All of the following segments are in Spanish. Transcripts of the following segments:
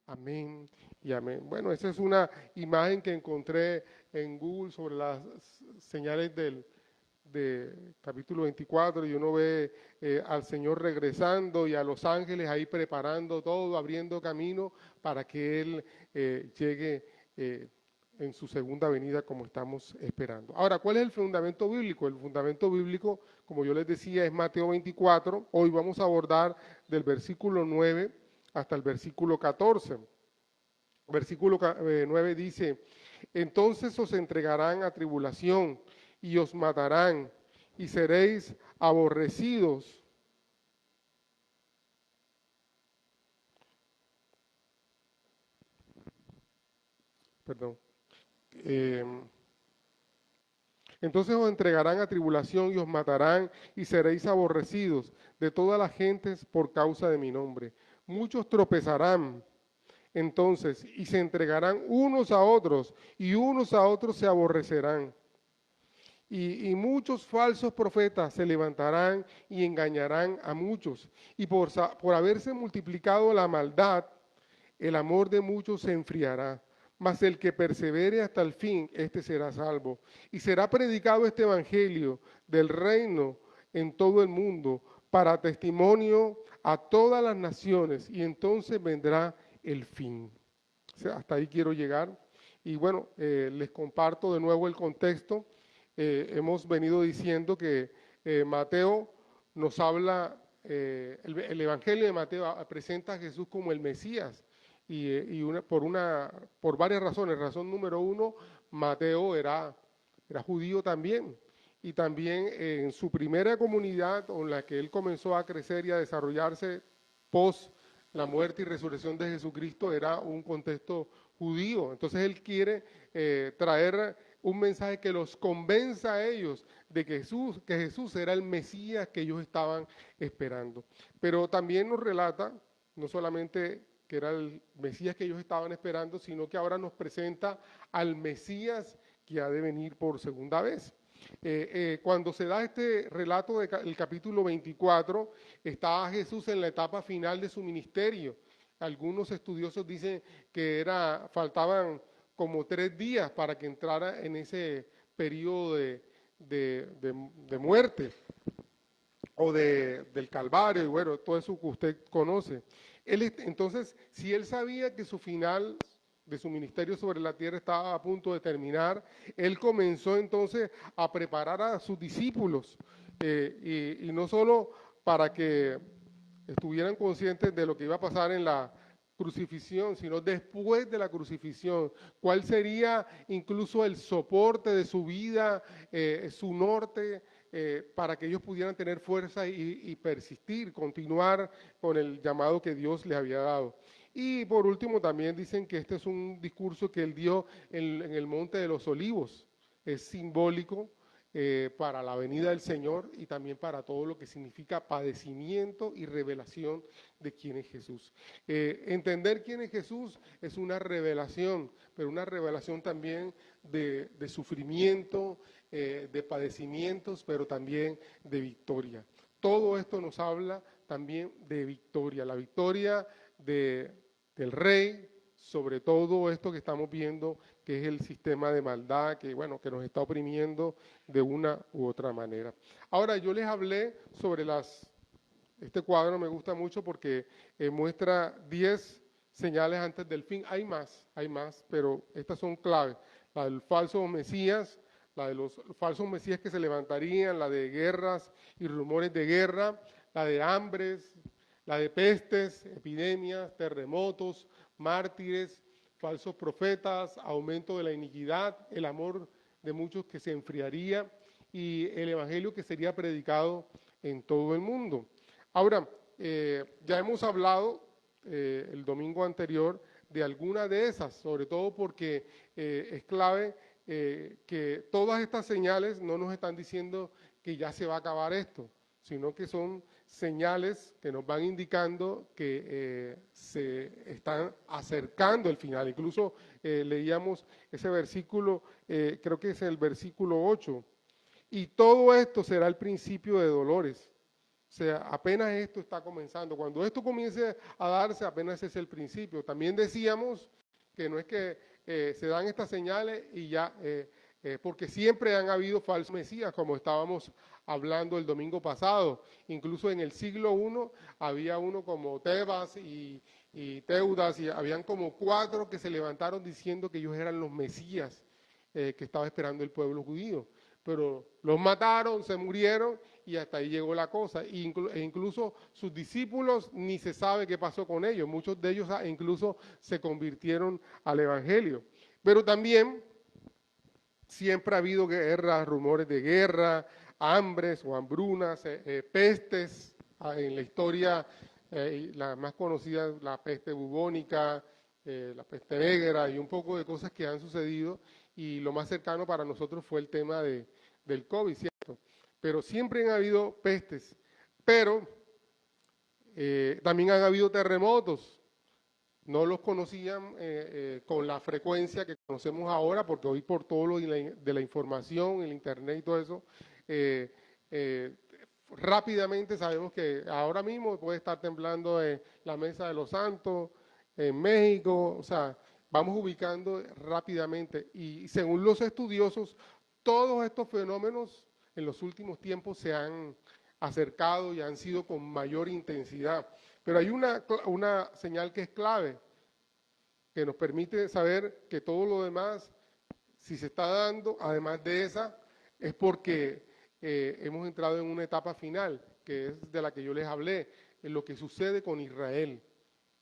Amén y amén. Bueno, esa es una imagen que encontré en Google sobre las señales de capítulo 24 y uno ve al Señor regresando y a los ángeles ahí preparando todo, abriendo camino para que Él llegue en su segunda venida como estamos esperando. Ahora, ¿cuál es el fundamento bíblico? El fundamento bíblico, como yo les decía, es Mateo 24. Hoy vamos a abordar del versículo 9 hasta el versículo 14. Versículo 9 dice, entonces os entregarán a tribulación y os matarán y seréis aborrecidos. Perdón. Eh, entonces os entregarán a tribulación y os matarán y seréis aborrecidos de todas las gentes por causa de mi nombre. Muchos tropezarán entonces y se entregarán unos a otros y unos a otros se aborrecerán. Y muchos falsos profetas se levantarán y engañarán a muchos. Y por haberse multiplicado la maldad, el amor de muchos se enfriará. Mas el que persevere hasta el fin, éste será salvo. Y será predicado este evangelio del reino en todo el mundo para testimonio a todas las naciones. Y entonces vendrá el fin. O sea, hasta ahí quiero llegar. Y bueno, les comparto de nuevo el contexto. Hemos venido diciendo que Mateo nos habla, el Evangelio de Mateo presenta a Jesús como el Mesías por varias razones. Razón número uno, Mateo era judío también y también en su primera comunidad con la que él comenzó a crecer y a desarrollarse post la muerte y resurrección de Jesucristo era un contexto judío. Entonces él quiere traer un mensaje que los convenza a ellos de que Jesús era el Mesías que ellos estaban esperando. Pero también nos relata, no solamente que era el Mesías que ellos estaban esperando, sino que ahora nos presenta al Mesías que ha de venir por segunda vez. Cuando se da este relato del capítulo 24, estaba Jesús en la etapa final de su ministerio. Algunos estudiosos dicen que faltaban como 3 días para que entrara en ese periodo de muerte o del Calvario, y bueno, todo eso que usted conoce. Entonces, si él sabía que su final de su ministerio sobre la tierra estaba a punto de terminar, él comenzó entonces a preparar a sus discípulos, y no solo para que estuvieran conscientes de lo que iba a pasar en la crucifixión, sino después de la crucifixión, cuál sería incluso el soporte de su vida, su norte, para que ellos pudieran tener fuerza y persistir, continuar con el llamado que Dios les había dado. Y por último también dicen que este es un discurso que él dio en el Monte de los Olivos, es simbólico para la venida del Señor y también para todo lo que significa padecimiento y revelación de quién es Jesús. Entender quién es Jesús es una revelación, pero una revelación también de sufrimiento, de padecimientos, pero también de victoria. Todo esto nos habla también de victoria, la victoria del Rey sobre todo esto que estamos viendo, que es el sistema de maldad que, bueno, que nos está oprimiendo de una u otra manera. Ahora, yo les hablé sobre este cuadro me gusta mucho porque muestra 10 señales antes del fin. Hay más, pero estas son claves. La del falso Mesías, la de los falsos Mesías que se levantarían, la de guerras y rumores de guerra, la de hambres, la de pestes, epidemias, terremotos, mártires, falsos profetas, aumento de la iniquidad, el amor de muchos que se enfriaría y el evangelio que sería predicado en todo el mundo. Ahora, ya hemos hablado el domingo anterior de alguna de esas, sobre todo porque es clave que todas estas señales no nos están diciendo que ya se va a acabar esto, sino que son señales que nos van indicando que se están acercando el final. Incluso leíamos ese versículo, creo que es el versículo 8, y todo esto será el principio de dolores. O sea, apenas esto está comenzando. Cuando esto comience a darse, apenas es el principio. También decíamos que no es que se dan estas señales y ya, porque siempre han habido falsos mesías, como estábamos hablando el domingo pasado. Incluso en el siglo I había uno como Tebas y Teudas, y habían como 4 que se levantaron diciendo que ellos eran los mesías que estaba esperando el pueblo judío. Pero los mataron, se murieron y hasta ahí llegó la cosa. E incluso sus discípulos ni se sabe qué pasó con ellos. Muchos de ellos incluso se convirtieron al evangelio. Pero también siempre ha habido guerras, rumores de guerra, hambres o hambrunas, pestes. En la historia, la más conocida, la peste bubónica, la peste negra y un poco de cosas que han sucedido. Y lo más cercano para nosotros fue el tema del COVID, ¿cierto? Pero siempre han habido pestes. Pero también han habido terremotos. No los conocían con la frecuencia que conocemos ahora, porque hoy por todo lo de la información, el internet y todo eso, rápidamente sabemos que ahora mismo puede estar temblando la Mesa de los Santos, en México, o sea, vamos ubicando rápidamente. Y según los estudiosos, todos estos fenómenos en los últimos tiempos se han acercado y han sido con mayor intensidad. Pero hay una señal que es clave, que nos permite saber que todo lo demás, si se está dando, además de esa, es porque hemos entrado en una etapa final, que es de la que yo les hablé, en lo que sucede con Israel.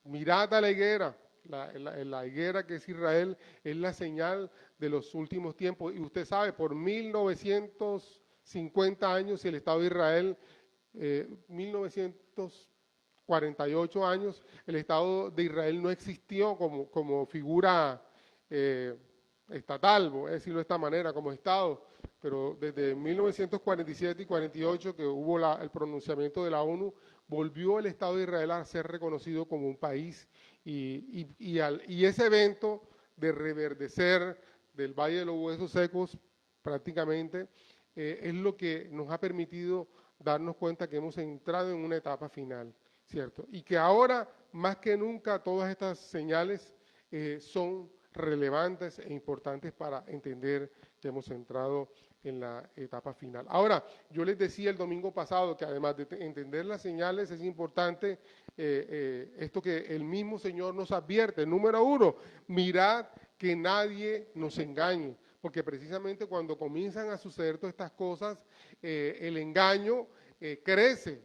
Mirad a la higuera, la higuera que es Israel, es la señal de los últimos tiempos. Y usted sabe, por 1950 años, el Estado de Israel, 1948 años, el Estado de Israel no existió como figura estatal, voy a decirlo de esta manera, como Estado, pero desde 1947 y 48, que hubo el pronunciamiento de la ONU, volvió el Estado de Israel a ser reconocido como un país, y ese evento de reverdecer del Valle de los Huesos Secos, prácticamente, es lo que nos ha permitido darnos cuenta que hemos entrado en una etapa final, ¿cierto? Y que ahora, más que nunca, todas estas señales son relevantes e importantes para entender que hemos entrado en la etapa final. Ahora, yo les decía el domingo pasado que además de entender las señales es importante esto que el mismo Señor nos advierte. Número 1, mirad que nadie nos engañe, porque precisamente cuando comienzan a suceder todas estas cosas, el engaño crece.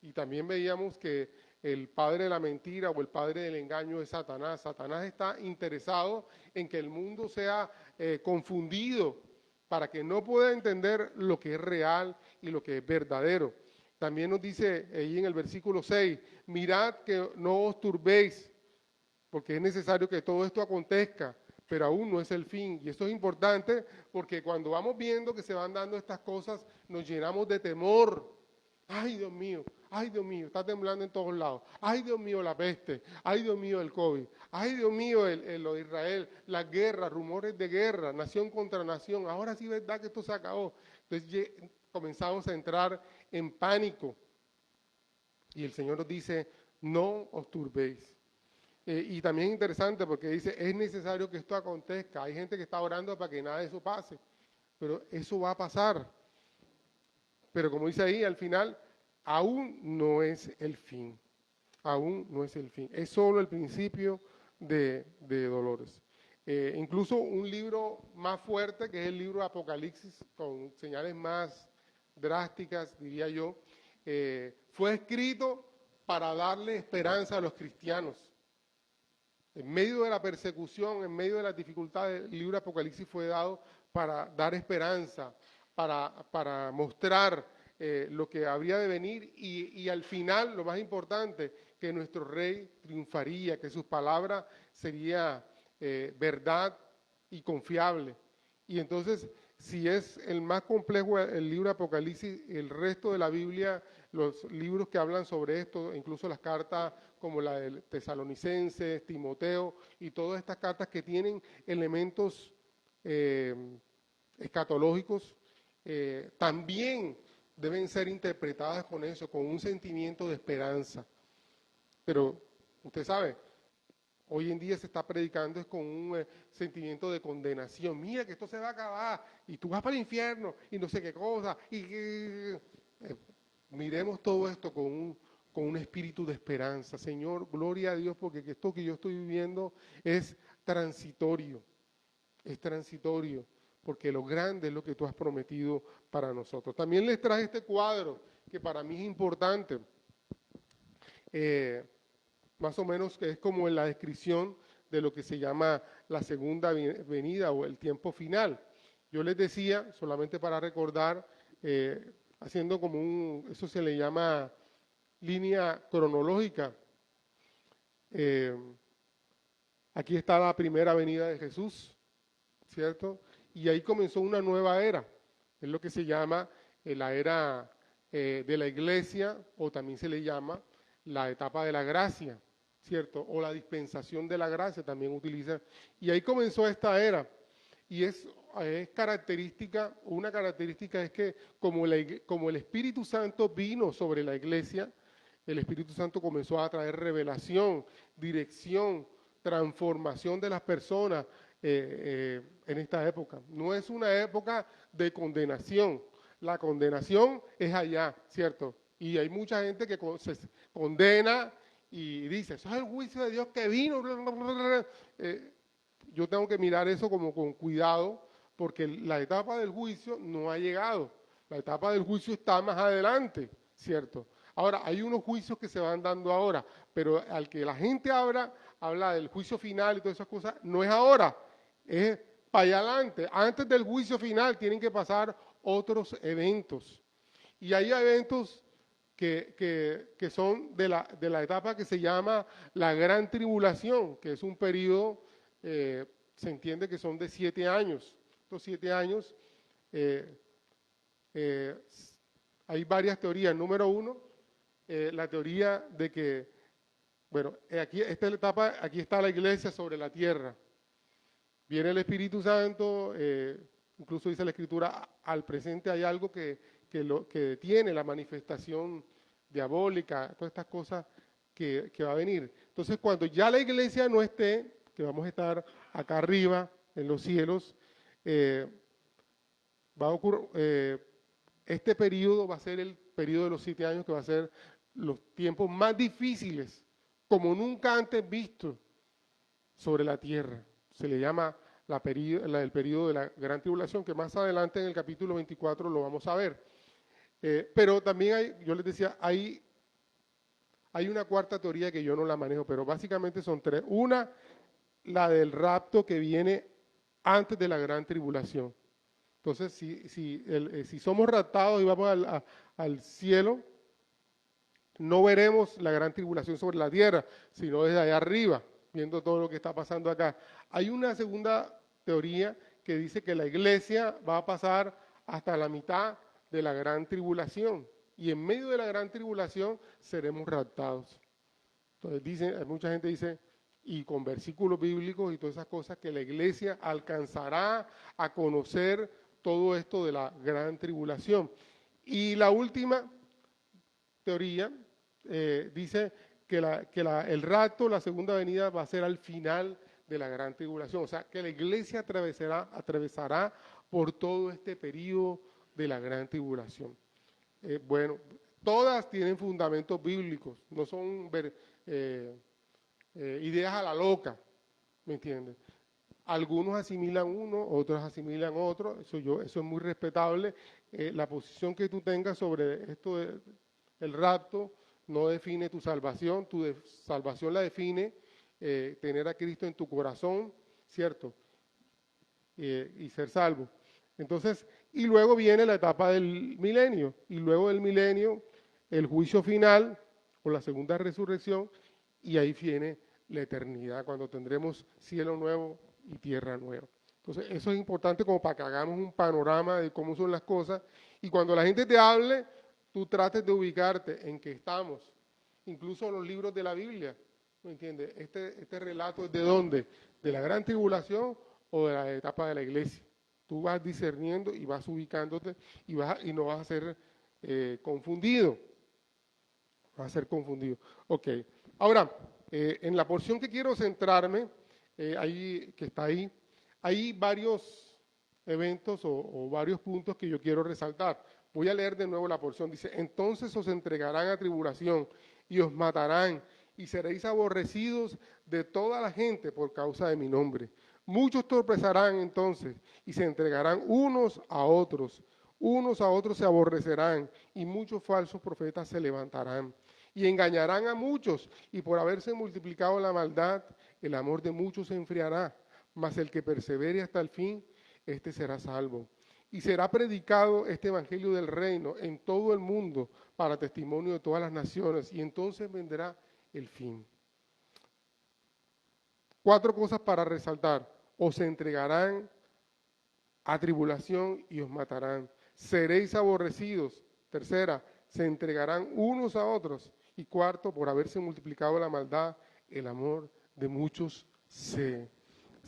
Y también veíamos que el padre de la mentira o el padre del engaño es Satanás. Satanás está interesado en que el mundo sea confundido para que no pueda entender lo que es real y lo que es verdadero. También nos dice ahí en el versículo 6, mirad que no os turbéis, porque es necesario que todo esto acontezca, pero aún no es el fin. Y esto es importante porque cuando vamos viendo que se van dando estas cosas, nos llenamos de temor. Ay, Dios mío, está temblando en todos lados. Ay, Dios mío, la peste. Ay, Dios mío, el COVID. Ay, Dios mío, lo de Israel, las guerras, rumores de guerra, nación contra nación. Ahora sí, ¿verdad que esto se acabó? Entonces comenzamos a entrar en pánico. Y el Señor nos dice, no os turbéis. Y también es interesante porque dice, es necesario que esto acontezca. Hay gente que está orando para que nada de eso pase, pero eso va a pasar. Pero como dice ahí, al final, aún no es el fin. Aún no es el fin. Es solo el principio de dolores. Incluso un libro más fuerte, que es el libro de Apocalipsis, con señales más drásticas, diría yo, fue escrito para darle esperanza a los cristianos. En medio de la persecución, en medio de las dificultades, el libro de Apocalipsis fue dado para dar esperanza, para mostrar lo que habría de venir y al final, lo más importante, que nuestro rey triunfaría, que sus palabras sería verdad y confiable. Y entonces, si es el más complejo el libro de Apocalipsis, el resto de la Biblia, los libros que hablan sobre esto, incluso las cartas como la de Tesalonicenses, Timoteo, y todas estas cartas que tienen elementos escatológicos, también deben ser interpretadas con eso, con un sentimiento de esperanza. Pero usted sabe, hoy en día se está predicando es con un sentimiento de condenación. Mira que esto se va a acabar y tú vas para el infierno y no sé qué cosa. Miremos todo esto con un espíritu de esperanza. Señor, gloria a Dios porque esto que yo estoy viviendo es transitorio. Es transitorio porque lo grande es lo que tú has prometido para nosotros. También les traje este cuadro que para mí es importante. Más o menos que es como en la descripción de lo que se llama la segunda venida o el tiempo final. Yo les decía, solamente para recordar, haciendo como eso se le llama línea cronológica. Aquí está la primera venida de Jesús, ¿cierto? Y ahí comenzó una nueva era, es lo que se llama la era de la iglesia, o también se le llama la etapa de la gracia, ¿cierto? O la dispensación de la gracia también utiliza. Y ahí comenzó esta era. Y es característica, una característica es que como el Espíritu Santo vino sobre la iglesia, el Espíritu Santo comenzó a traer revelación, dirección, transformación de las personas en esta época. No es una época de condenación. La condenación es allá, ¿cierto? Y hay mucha gente que se condena y dice, eso es el juicio de Dios que vino. Yo tengo que mirar eso como con cuidado, porque la etapa del juicio no ha llegado. La etapa del juicio está más adelante, ¿cierto? Ahora, hay unos juicios que se van dando ahora, pero al que la gente habla del juicio final y todas esas cosas, no es ahora, es para allá adelante. Antes del juicio final tienen que pasar otros eventos. Y hay eventos que son de la etapa que se llama la Gran Tribulación, que es un periodo, se entiende que son de 7 años. Estos 7 años, hay varias teorías. Número 1, la teoría de que, bueno, aquí esta es la etapa, aquí está la iglesia sobre la tierra. Viene el Espíritu Santo, incluso dice la Escritura, al presente hay algo que detiene la manifestación diabólica, todas estas cosas que va a venir. Entonces, cuando ya la iglesia no esté, que vamos a estar acá arriba, en los cielos, va a ocurrir, este periodo va a ser el periodo de los 7 años, que va a ser los tiempos más difíciles, como nunca antes visto sobre la tierra. Se le llama el periodo de la Gran Tribulación, que más adelante en el capítulo 24 lo vamos a ver. Pero también yo les decía, hay una cuarta teoría que yo no la manejo, pero básicamente son 3. Una, la del rapto que viene antes de la Gran Tribulación. Entonces, si somos raptados y vamos al cielo, no veremos la Gran Tribulación sobre la tierra, sino desde allá arriba, viendo todo lo que está pasando acá. Hay una segunda teoría que dice que la iglesia va a pasar hasta la mitad de la Gran Tribulación, y en medio de la Gran Tribulación seremos raptados. Entonces mucha gente dice, y con versículos bíblicos y todas esas cosas, que la iglesia alcanzará a conocer todo esto de la Gran Tribulación. Y la última teoría dice que el rapto, la segunda venida, va a ser al final de la Gran Tribulación. O sea, que la iglesia atravesará por todo este periodo de la Gran Tribulación. Bueno, todas tienen fundamentos bíblicos, no son ideas a la loca, ¿me entiendes? Algunos asimilan uno, otros asimilan otro, eso es muy respetable. La posición que tú tengas sobre esto del rapto no define tu salvación la define tener a Cristo en tu corazón, ¿cierto? Y ser salvo. Entonces, y luego viene la etapa del milenio, y luego del milenio el juicio final o la segunda resurrección, y ahí viene la eternidad, cuando tendremos cielo nuevo y tierra nueva. Entonces, eso es importante como para que hagamos un panorama de cómo son las cosas, y cuando la gente te hable, tú trates de ubicarte en que estamos, incluso los libros de la Biblia, ¿me entiendes? Este relato es de dónde, de la Gran Tribulación o de la etapa de la iglesia. Tú vas discerniendo y vas ubicándote y no vas a ser confundido. Va a ser confundido. Ok. Ahora, en la porción que quiero centrarme, ahí, que está ahí, hay varios eventos o varios puntos que yo quiero resaltar. Voy a leer de nuevo la porción. Dice, entonces os entregarán a tribulación y os matarán y seréis aborrecidos de toda la gente por causa de mi nombre. Muchos tropezarán entonces y se entregarán unos a otros se aborrecerán y muchos falsos profetas se levantarán y engañarán a muchos y por haberse multiplicado la maldad, el amor de muchos se enfriará, mas el que persevere hasta el fin, este será salvo. Y será predicado este evangelio del reino en todo el mundo para testimonio de todas las naciones y entonces vendrá el fin. 4 cosas para resaltar. Os entregarán a tribulación y os matarán. Seréis aborrecidos. Tercera, se entregarán unos a otros. Y cuarto, por haberse multiplicado la maldad, el amor de muchos se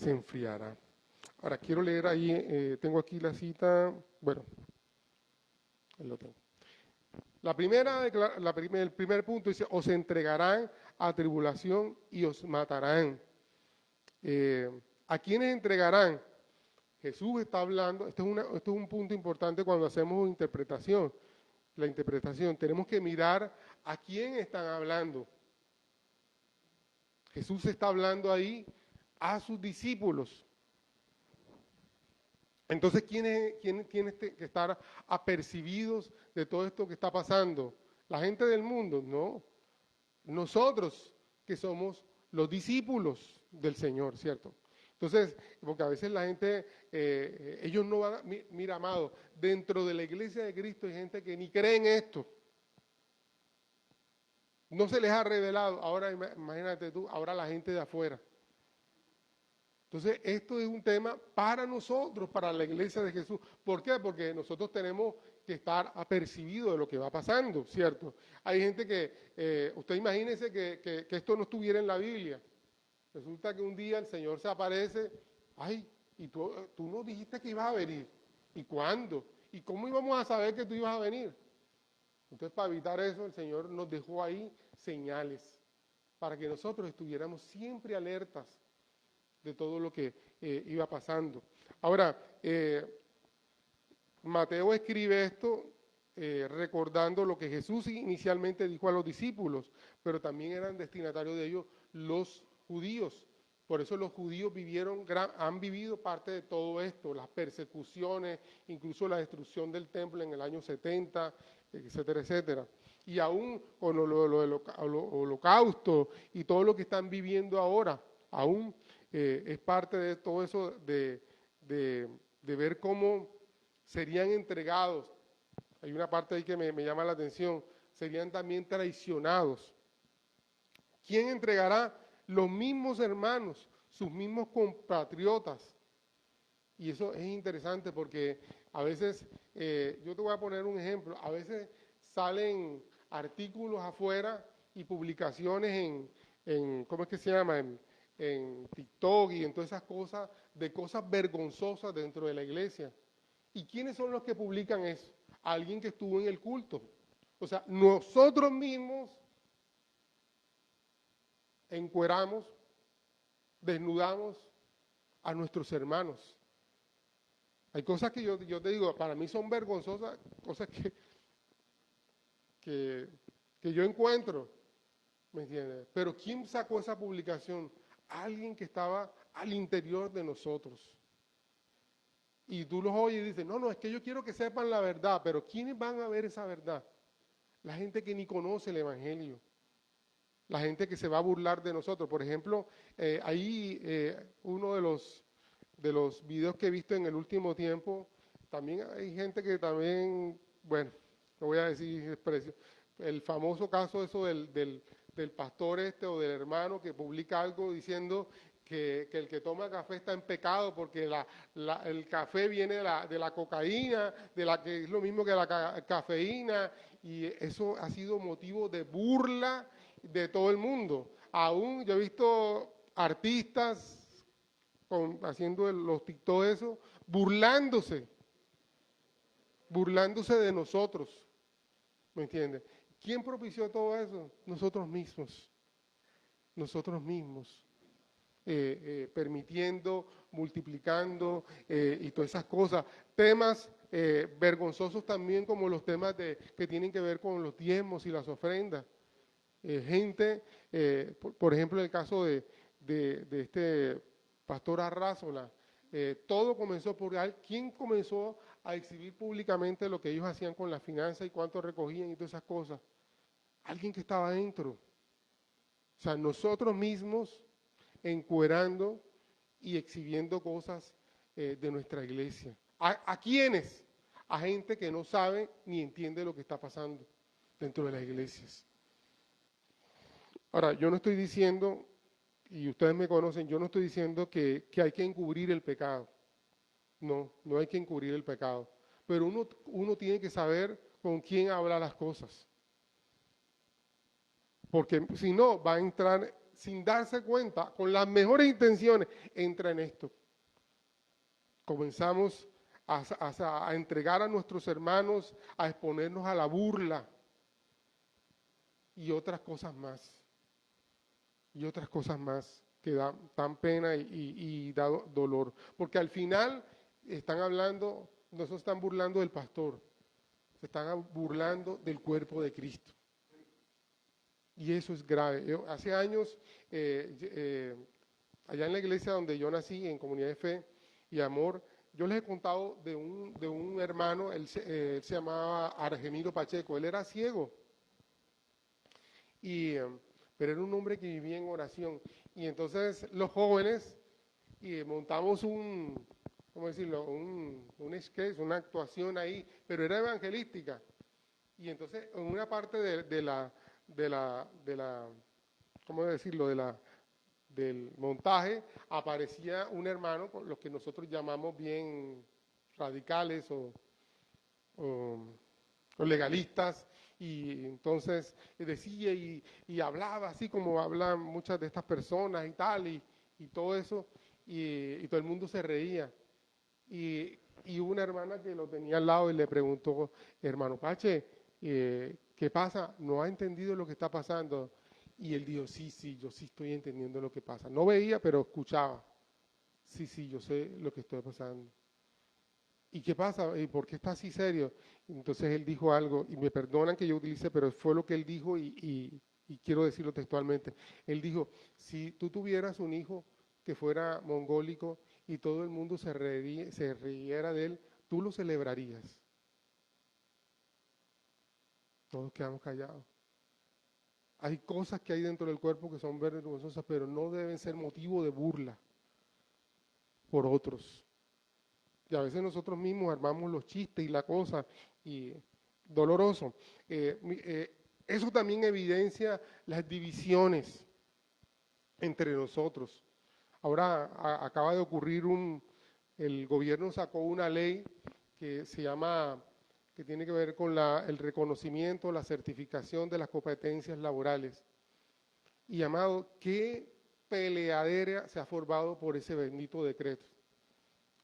enfriará. Ahora, quiero leer ahí, tengo aquí la cita, bueno, ahí lo tengo. El primer punto dice, os entregarán a tribulación y os matarán. ¿A quiénes entregarán? Jesús está hablando, esto es un punto importante cuando hacemos interpretación. La interpretación, tenemos que mirar a quién están hablando. Jesús está hablando ahí a sus discípulos. Entonces, ¿quiénes tienen que estar apercibidos de todo esto que está pasando? ¿La gente del mundo? No. Nosotros, que somos los discípulos del Señor, ¿cierto? Entonces, porque a veces la gente, ellos no van, mira, amado, dentro de la iglesia de Cristo hay gente que ni cree en esto. No se les ha revelado. Ahora, imagínate tú, ahora la gente de afuera. Entonces, esto es un tema para nosotros, para la iglesia de Jesús. ¿Por qué? Porque nosotros tenemos que estar apercibidos de lo que va pasando, ¿cierto? Hay gente que, usted imagínese que esto no estuviera en la Biblia. Resulta que un día el Señor se aparece, ay, y tú no dijiste que ibas a venir. ¿Y cuándo? ¿Y cómo íbamos a saber que tú ibas a venir? Entonces, para evitar eso, el Señor nos dejó ahí señales, para que nosotros estuviéramos siempre alertas de todo lo que iba pasando. Ahora, Mateo escribe esto recordando lo que Jesús inicialmente dijo a los discípulos, pero también eran destinatarios de ellos los judíos. Por eso los judíos han vivido parte de todo esto, las persecuciones, incluso la destrucción del templo en el año 70, etcétera, etcétera. Y aún con lo del holocausto y todo lo que están viviendo ahora, aún es parte de todo eso de ver cómo serían entregados. Hay una parte ahí que me llama la atención, serían también traicionados. ¿Quién entregará? Los mismos hermanos, sus mismos compatriotas. Y eso es interesante porque a veces, yo te voy a poner un ejemplo, a veces salen artículos afuera y publicaciones ¿cómo es que se llama? En TikTok y en todas esas cosas, de cosas vergonzosas dentro de la iglesia. ¿Y quiénes son los que publican eso? Alguien que estuvo en el culto. O sea, nosotros mismos encueramos, desnudamos a nuestros hermanos. Hay cosas que yo te digo, para mí son vergonzosas, cosas que yo encuentro, ¿me entiendes? Pero ¿quién sacó esa publicación? Alguien que estaba al interior de nosotros. Y tú los oyes y dices, no, es que yo quiero que sepan la verdad, pero ¿quiénes van a ver esa verdad? La gente que ni conoce el Evangelio. La gente que se va a burlar de nosotros. Por ejemplo, uno de los videos que he visto en el último tiempo, también hay gente que también, bueno, no voy a decir expresión, el famoso caso eso del pastor o del hermano que publica algo diciendo que el que toma café está en pecado porque el café viene de la cocaína, que es lo mismo que la cafeína, y eso ha sido motivo de burla de todo el mundo. Aún yo he visto artistas haciendo los TikTok eso, burlándose de nosotros. ¿Me entiende? ¿Quién propició todo eso? Nosotros mismos. Nosotros mismos. Permitiendo, multiplicando y todas esas cosas. Temas vergonzosos también como los temas que tienen que ver con los diezmos y las ofrendas. Gente, por ejemplo, el caso de este pastor Arrázola, todo comenzó por ¿quién comenzó a exhibir públicamente lo que ellos hacían con las finanzas y cuánto recogían y todas esas cosas? Alguien que estaba adentro. O sea, nosotros mismos encuerando y exhibiendo cosas de nuestra iglesia. ¿A quiénes? A gente que no sabe ni entiende lo que está pasando dentro de las iglesias. Ahora, yo no estoy diciendo, y ustedes me conocen, yo no estoy diciendo que hay que encubrir el pecado. No, no hay que encubrir el pecado. Pero uno tiene que saber con quién habla las cosas. Porque si no, va a entrar sin darse cuenta, con las mejores intenciones, entra en esto. Comenzamos a entregar a nuestros hermanos, a exponernos a la burla y otras cosas más. Y otras cosas más que dan pena y da dolor. Porque al final están hablando, no se están burlando del pastor, se están burlando del cuerpo de Cristo. Y eso es grave. Hace años, allá en la iglesia donde yo nací, en Comunidad de Fe y Amor, yo les he contado de un hermano, él se llamaba Argemiro Pacheco, él era ciego. Pero era un hombre que vivía en oración. Y entonces los jóvenes montamos ¿cómo decirlo? Un sketch, una actuación ahí, pero era evangelística. Y entonces en una parte de la ¿cómo decirlo? Del montaje, aparecía un hermano, con los que nosotros llamamos bien radicales o legalistas, y entonces decía y hablaba así como hablan muchas de estas personas y tal, y todo eso, y todo el mundo se reía. Y una hermana que lo tenía al lado y le preguntó, hermano Pache, ¿qué pasa? ¿No ha entendido lo que está pasando? Y él dijo, sí, yo sí estoy entendiendo lo que pasa. No veía, pero escuchaba. Sí, yo sé lo que estoy pasando. ¿Y qué pasa? ¿Y por qué está así serio? Entonces él dijo algo, y me perdonan que yo utilice, pero fue lo que él dijo y quiero decirlo textualmente. Él dijo, si tú tuvieras un hijo que fuera mongólico y todo el mundo se riera de él, tú lo celebrarías. Todos quedamos callados. Hay cosas que hay dentro del cuerpo que son vergonzosas, pero no deben ser motivo de burla por otros. Y a veces nosotros mismos armamos los chistes y la cosa, y doloroso. Eso también evidencia las divisiones entre nosotros. Ahora acaba de ocurrir el gobierno sacó una ley que se llama, que tiene que ver con el reconocimiento, la certificación de las competencias laborales. Y amado, qué peleadera se ha formado por ese bendito decreto.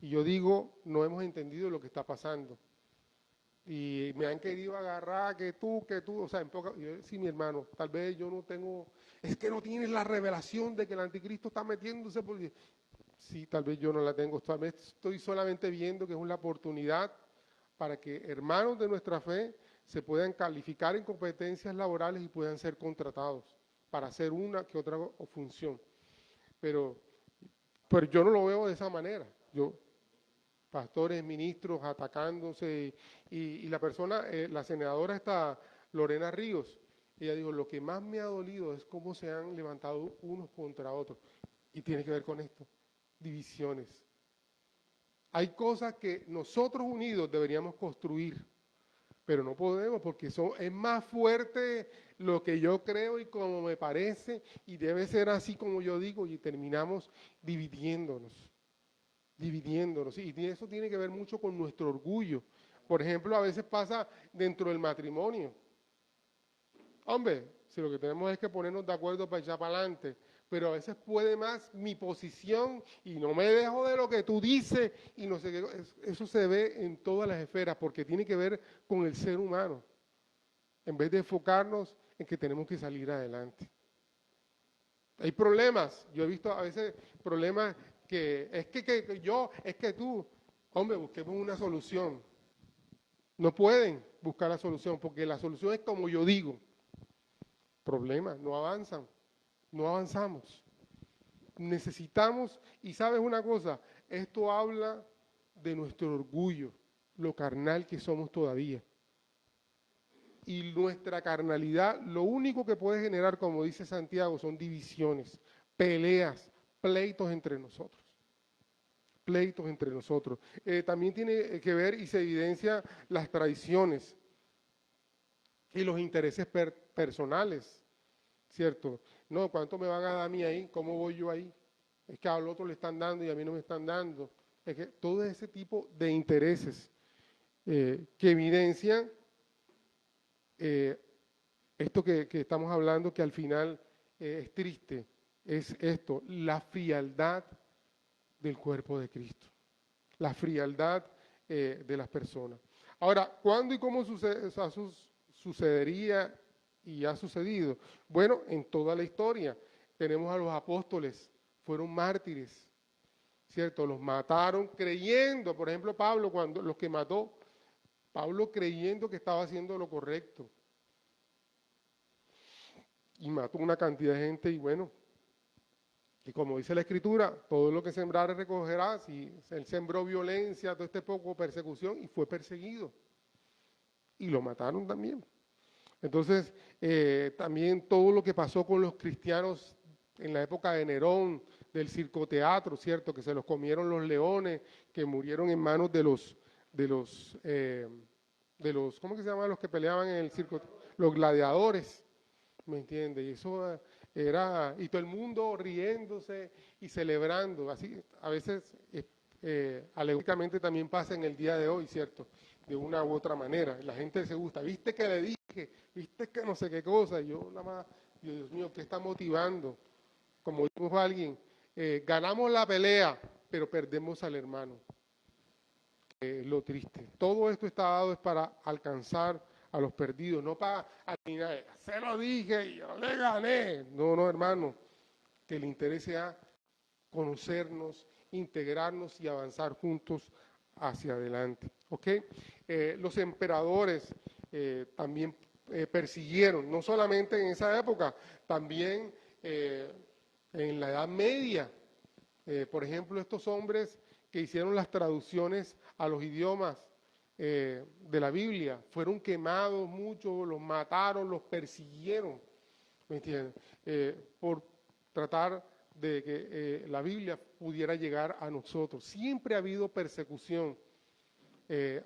Y yo digo, no hemos entendido lo que está pasando. Y me han querido agarrar, que tú, o sea, sí, mi hermano, tal vez yo no tengo, es que no tienes la revelación de que el anticristo está metiéndose por... Sí, tal vez yo no la tengo, tal vez estoy solamente viendo que es una oportunidad para que hermanos de nuestra fe se puedan calificar en competencias laborales y puedan ser contratados para hacer una que otra función. Pero yo no lo veo de esa manera. Pastores, ministros atacándose y la persona, la senadora está Lorena Ríos, ella dijo, lo que más me ha dolido es cómo se han levantado unos contra otros y tiene que ver con esto, divisiones. Hay cosas que nosotros unidos deberíamos construir, pero no podemos porque es más fuerte lo que yo creo y como me parece y debe ser así como yo digo y terminamos dividiéndonos. Y eso tiene que ver mucho con nuestro orgullo. Por ejemplo, a veces pasa dentro del matrimonio. Hombre, si lo que tenemos es que ponernos de acuerdo para echar para adelante, pero a veces puede más mi posición y no me dejo de lo que tú dices y no sé qué. Eso se ve en todas las esferas porque tiene que ver con el ser humano. en vez de enfocarnos en que tenemos que salir adelante. Hay problemas, yo he visto a veces problemas que es que tú, hombre, busquemos una solución. No pueden buscar la solución porque la solución es como yo digo. Problemas, no avanzan, no avanzamos. Necesitamos, y sabes una cosa, esto habla de nuestro orgullo, lo carnal que somos todavía. Y nuestra carnalidad, lo único que puede generar, como dice Santiago, son divisiones, peleas, pleitos entre nosotros. Pleitos entre nosotros. También tiene que ver y se evidencia las traiciones y los intereses personales, ¿cierto? No, ¿cuánto me van a dar a mí ahí? ¿Cómo voy yo ahí? Es que al otro le están dando y a mí no me están dando. Es que todo ese tipo de intereses que evidencian esto que estamos hablando, que al final es triste, es esto, la frialdad del cuerpo de Cristo, la frialdad de las personas. Ahora, ¿cuándo y cómo sucedería y ha sucedido? Bueno, en toda la historia tenemos a los apóstoles, fueron mártires, ¿cierto? Los mataron creyendo, por ejemplo, Pablo, cuando los que mató, Pablo creyendo que estaba haciendo lo correcto. Y mató una cantidad de gente y bueno, y como dice la Escritura, todo lo que sembrare recogerá. Si él sembró violencia, todo este poco persecución y fue perseguido. Y lo mataron también. Entonces, también todo lo que pasó con los cristianos en la época de Nerón, del circoteatro, ¿cierto? Que se los comieron los leones, que murieron en manos de los, ¿cómo que se llaman los que peleaban en el circo? Los gladiadores, ¿me entiendes? Y eso era, y todo el mundo riéndose y celebrando, así, a veces, alegóricamente también pasa en el día de hoy, ¿cierto? De una u otra manera, la gente se gusta, ¿viste que le dije? ¿Viste que no sé qué cosa? Y yo nada más, Dios mío, ¿qué está motivando? Como dijo alguien, ganamos la pelea, pero perdemos al hermano. Lo triste. Todo esto está dado es para alcanzar a los perdidos, no para alinear. Se lo dije y yo le gané. No, no, hermano. Que el interés sea conocernos, integrarnos y avanzar juntos hacia adelante. ¿Ok? Los emperadores también persiguieron, no solamente en esa época, también en la Edad Media. Por ejemplo, estos hombres que hicieron las traducciones a los idiomas de la Biblia, fueron quemados muchos, los mataron, los persiguieron, ¿me entienden? Por tratar de que la Biblia pudiera llegar a nosotros. Siempre ha habido persecución,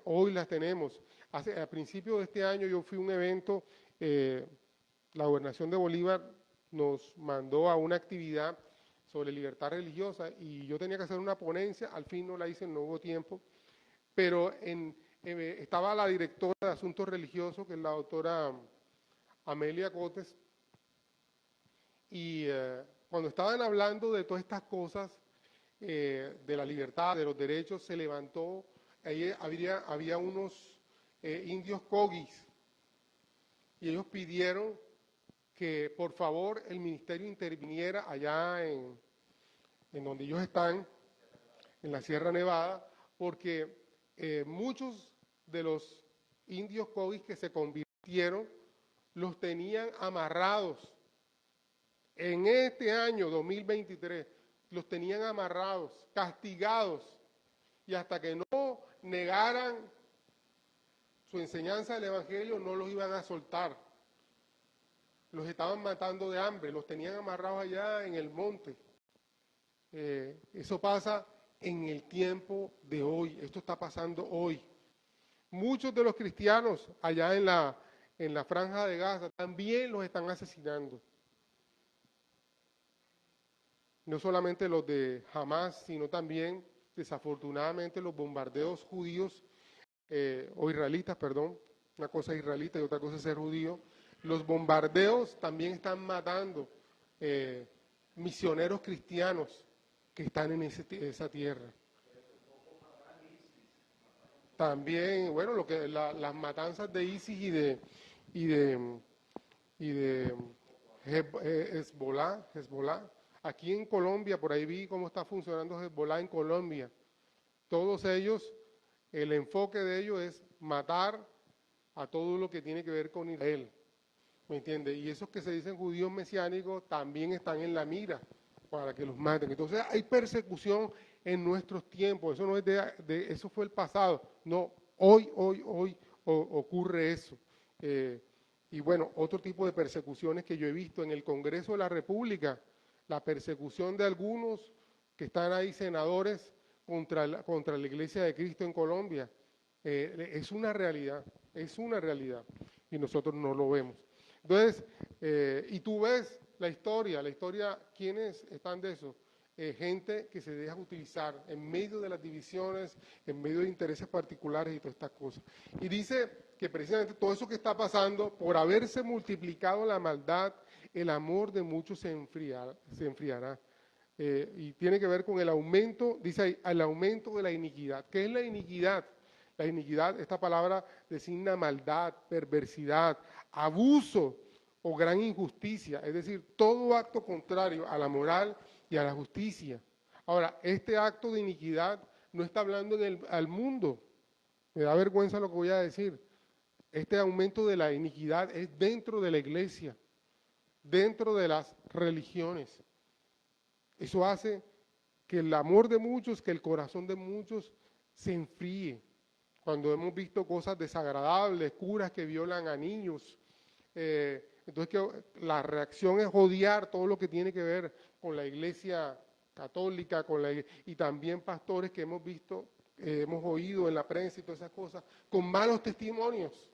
hoy las tenemos. A principios de este año yo fui a un evento, la Gobernación de Bolívar nos mandó a una actividad sobre libertad religiosa y yo tenía que hacer una ponencia, al fin no la hice, no hubo tiempo, pero estaba la directora de Asuntos Religiosos, que es la doctora Amelia Cotes, y cuando estaban hablando de todas estas cosas, de la libertad, de los derechos, se levantó, ahí había unos indios cogis, y ellos pidieron que por favor el ministerio interviniera allá en donde ellos están, en la Sierra Nevada, porque muchos de los indios cogis que se convirtieron los tenían amarrados. En este año 2023 los tenían amarrados, castigados, y hasta que no negaran su enseñanza del Evangelio no los iban a soltar. Los estaban matando de hambre, los tenían amarrados allá en el monte. Eso pasa en el tiempo de hoy, esto está pasando hoy. Muchos de los cristianos allá en la franja de Gaza también los están asesinando. No solamente los de Hamas, sino también, desafortunadamente, los bombardeos judíos, o israelitas, perdón, una cosa es israelita y otra cosa es ser judío. Los bombardeos también están matando misioneros cristianos que están en esa tierra. También, bueno, las matanzas de ISIS y de, y de Hezbollah. Aquí en Colombia, por ahí vi cómo está funcionando Hezbollah en Colombia. Todos ellos, el enfoque de ellos es matar a todo lo que tiene que ver con Israel. ¿Me entiendes? Y esos que se dicen judíos mesiánicos también están en la mira para que los maten. Entonces hay persecución en nuestros tiempos. Eso no es eso fue el pasado. No, hoy ocurre eso. Y bueno, otro tipo de persecuciones que yo he visto en el Congreso de la República, la persecución de algunos que están ahí senadores contra la Iglesia de Cristo en Colombia, es una realidad, y nosotros no lo vemos. Entonces, y tú ves la historia, ¿quiénes están de eso? Gente que se deja utilizar en medio de las divisiones, en medio de intereses particulares y todas estas cosas. Y dice que precisamente todo eso que está pasando, por haberse multiplicado la maldad, el amor de muchos se enfriará. Y tiene que ver con el aumento, dice ahí, el aumento de la iniquidad. ¿Qué es la iniquidad? La iniquidad, esta palabra designa maldad, perversidad, abuso o gran injusticia, es decir, todo acto contrario a la moral y a la justicia. Ahora, este acto de iniquidad no está hablando al mundo, me da vergüenza lo que voy a decir. Este aumento de la iniquidad es dentro de la iglesia, dentro de las religiones. Eso hace que el amor de muchos, que el corazón de muchos se enfríe. Cuando hemos visto cosas desagradables, curas que violan a niños, entonces que la reacción es odiar todo lo que tiene que ver con la iglesia católica, y también pastores que hemos visto, hemos oído en la prensa y todas esas cosas, con malos testimonios.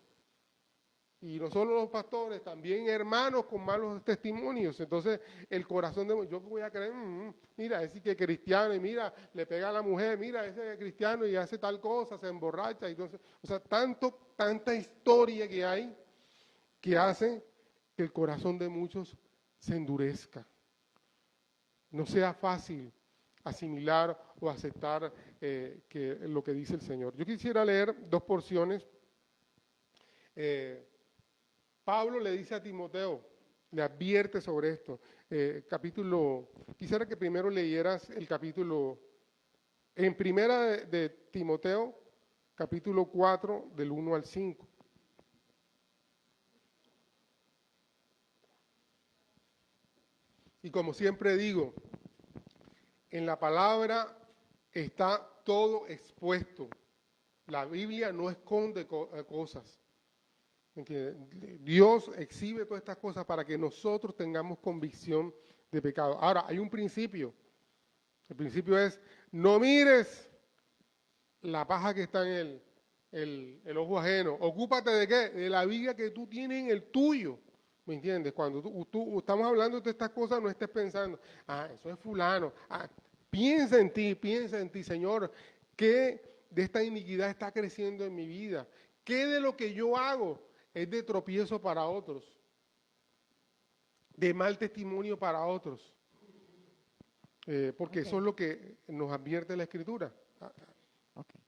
Y no solo los pastores, también hermanos con malos testimonios. Entonces, el corazón de... Yo voy a creer, mira, ese que es cristiano y mira, le pega a la mujer, mira, ese es cristiano y hace tal cosa, se emborracha. Entonces, o sea, tanta historia que hay que hace que el corazón de muchos se endurezca. No sea fácil asimilar o aceptar lo que dice el Señor. Yo quisiera leer dos porciones. Pablo le dice a Timoteo, le advierte sobre esto, quisiera que primero leyeras el capítulo, en primera de Timoteo, capítulo 4, del 1 al 5. Y como siempre digo, en la palabra está todo expuesto. La Biblia no esconde cosas. Dios exhibe todas estas cosas para que nosotros tengamos convicción de pecado. Ahora, hay un principio. El principio es, no mires la paja que está en el ojo ajeno. Ocúpate de qué? De la viga que tú tienes en el tuyo. ¿Me entiendes? Cuando tú estamos hablando de estas cosas, no estés pensando, eso es fulano. Piensa en ti, Señor. ¿Qué de esta iniquidad está creciendo en mi vida? ¿Qué de lo que yo hago es de tropiezo para otros, de mal testimonio para otros? Porque eso es lo que nos advierte la Escritura. Okay.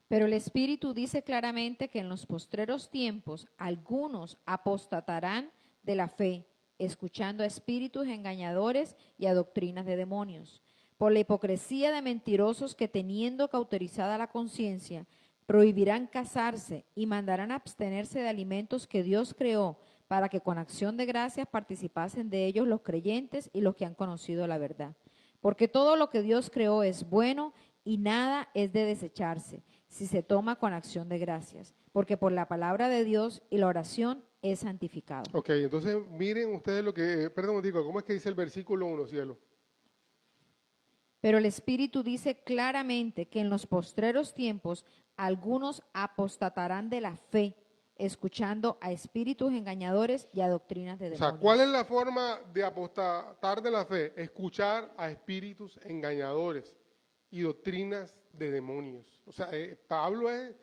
Pero el Espíritu dice claramente que en los postreros tiempos algunos apostatarán de la fe, escuchando a espíritus engañadores y a doctrinas de demonios, por la hipocresía de mentirosos que, teniendo cauterizada la conciencia, prohibirán casarse y mandarán abstenerse de alimentos que Dios creó, para que con acción de gracias participasen de ellos los creyentes y los que han conocido la verdad. Porque todo lo que Dios creó es bueno y nada es de desecharse si se toma con acción de gracias, porque por la palabra de Dios y la oración es santificado. Ok, entonces miren ustedes lo que, perdón, digo, ¿cómo es que dice el versículo 1, cielo? Pero el Espíritu dice claramente que en los postreros tiempos algunos apostatarán de la fe, escuchando a espíritus engañadores y a doctrinas de demonios. O sea, ¿cuál es la forma de apostatar de la fe? Escuchar a espíritus engañadores y doctrinas de demonios. O sea, Pablo es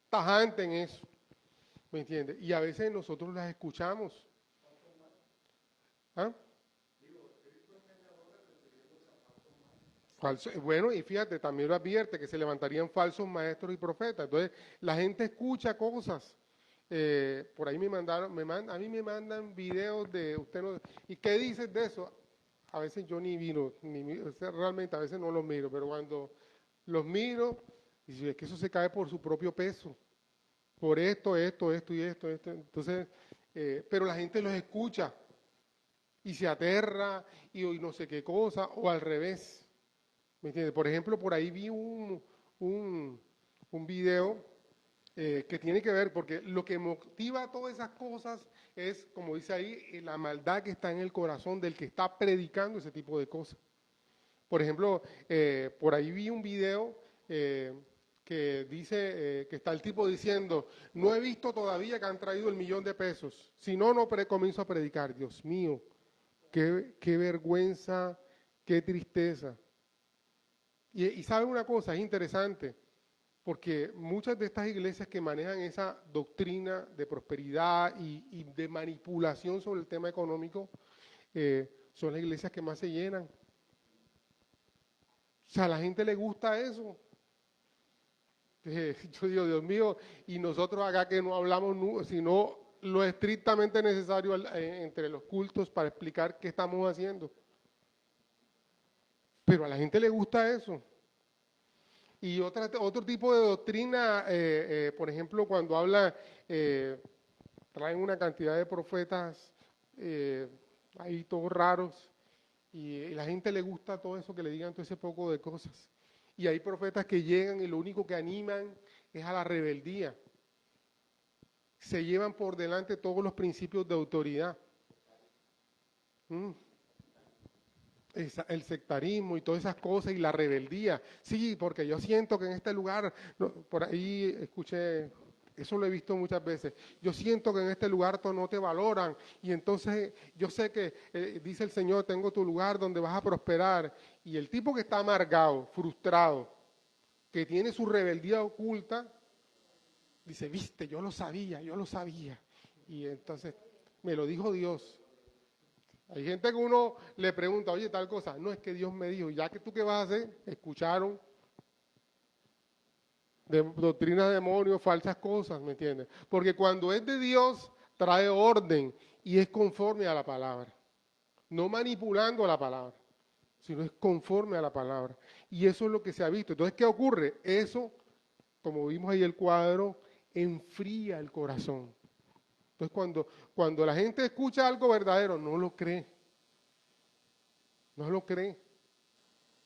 tajante en eso, ¿me entiendes? Y a veces nosotros las escuchamos. ¿Ah? Bueno, y fíjate, también lo advierte que se levantarían falsos maestros y profetas. Entonces, la gente escucha cosas Por ahí me mandaron, a mí me mandan videos de usted no, ¿y qué dices de eso? A veces yo ni miro, o sea, realmente a veces no los miro, pero cuando los miro, y si es que eso se cae por su propio peso, por esto y esto. Entonces, pero la gente los escucha y se aterra y no sé qué cosa, o al revés. ¿Me entiendes? Por ejemplo, por ahí vi un video que tiene que ver, porque lo que motiva todas esas cosas es, como dice ahí, la maldad que está en el corazón del que está predicando ese tipo de cosas. Por ejemplo, por ahí vi un video que dice que está el tipo diciendo, no he visto todavía que han traído el $1.000.000, si no, no comienzo a predicar. Dios mío, qué vergüenza, qué tristeza. Y sabe una cosa, es interesante, porque muchas de estas iglesias que manejan esa doctrina de prosperidad y de manipulación sobre el tema económico, son las iglesias que más se llenan. O sea, a la gente le gusta eso. Yo digo, Dios mío, y nosotros acá que no hablamos sino lo estrictamente necesario entre los cultos para explicar qué estamos haciendo. Pero a la gente le gusta eso. Y otro tipo de doctrina, por ejemplo, cuando habla, traen una cantidad de profetas ahí todos raros, y la gente le gusta todo eso que le digan todo ese poco de cosas. Y hay profetas que llegan y lo único que animan es a la rebeldía. Se llevan por delante todos los principios de autoridad. El sectarismo y todas esas cosas y la rebeldía. Sí, porque yo siento que en este lugar, no, por ahí escuché, eso lo he visto muchas veces, yo siento que en este lugar no te valoran y entonces yo sé que, dice el Señor, tengo tu lugar donde vas a prosperar. Y el tipo que está amargado, frustrado, que tiene su rebeldía oculta, dice, viste, yo lo sabía. Y entonces me lo dijo Dios. Hay gente que uno le pregunta, oye, tal cosa. No, es que Dios me dijo, ya que tú qué vas a hacer, escucharon de doctrinas de demonios, falsas cosas, ¿me entiendes? Porque cuando es de Dios, trae orden y es conforme a la palabra. No manipulando la palabra, sino es conforme a la palabra. Y eso es lo que se ha visto. Entonces, ¿qué ocurre? Eso, como vimos ahí el cuadro, enfría el corazón. Entonces, cuando la gente escucha algo verdadero, no lo cree. No lo cree.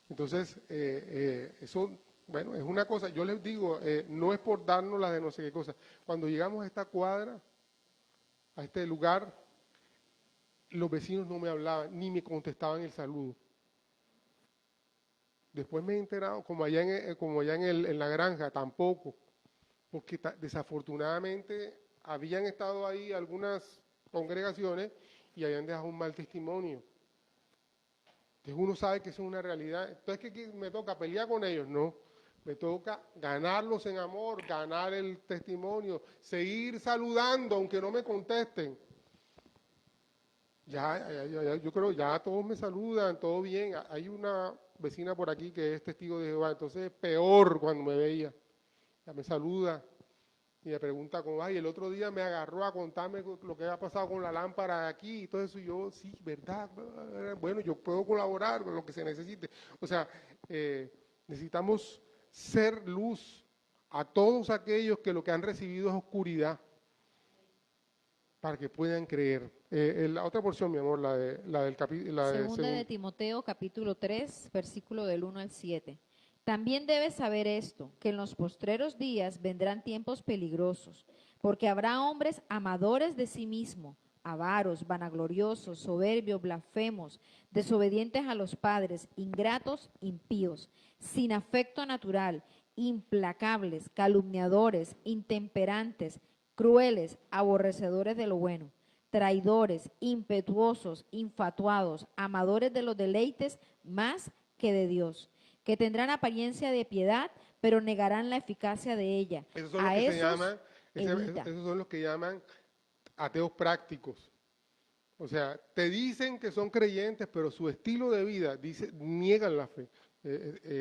Entonces, eso, bueno, es una cosa, yo les digo, no es por darnos la de no sé qué cosa. Cuando llegamos a esta cuadra, a este lugar, los vecinos no me hablaban, ni me contestaban el saludo. Después me he enterado, como allá en la granja, tampoco, porque desafortunadamente habían estado ahí algunas congregaciones y habían dejado un mal testimonio. Entonces uno sabe que eso es una realidad. Entonces, ¿qué me toca? ¿Pelear con ellos? No. Me toca ganarlos en amor, ganar el testimonio, seguir saludando aunque no me contesten. Yo creo ya todos me saludan, todo bien. Hay una vecina por aquí que es testigo de Jehová, entonces es peor cuando me veía. Ya me saluda y me pregunta cómo va. Y el otro día me agarró a contarme lo que había pasado con la lámpara aquí y todo eso. Y yo, sí, ¿verdad? Bueno, yo puedo colaborar con lo que se necesite. O sea, necesitamos ser luz a todos aquellos que lo que han recibido es oscuridad para que puedan creer. La otra porción, mi amor, la del capítulo. Segunda de Timoteo, capítulo 3, versículo del 1 al 7. También debes saber esto, que en los postreros días vendrán tiempos peligrosos, porque habrá hombres amadores de sí mismos, avaros, vanagloriosos, soberbios, blasfemos, desobedientes a los padres, ingratos, impíos, sin afecto natural, implacables, calumniadores, intemperantes, crueles, aborrecedores de lo bueno, traidores, impetuosos, infatuados, amadores de los deleites más que de Dios, que tendrán apariencia de piedad, pero negarán la eficacia de ella. Esos son los que se llaman, esos son los que llaman ateos prácticos. O sea, te dicen que son creyentes, pero su estilo de vida niegan la fe.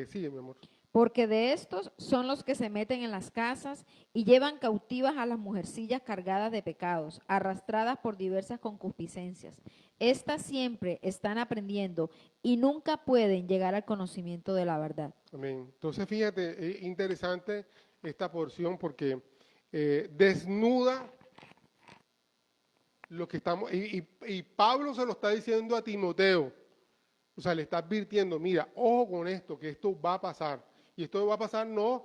Sí, mi amor. Porque de estos son los que se meten en las casas y llevan cautivas a las mujercillas cargadas de pecados, arrastradas por diversas concupiscencias. Estas siempre están aprendiendo y nunca pueden llegar al conocimiento de la verdad. Amén. Entonces, fíjate, es interesante esta porción porque desnuda lo que estamos, y Pablo se lo está diciendo a Timoteo, o sea, le está advirtiendo, mira, ojo con esto, que esto va a pasar, y esto va a pasar no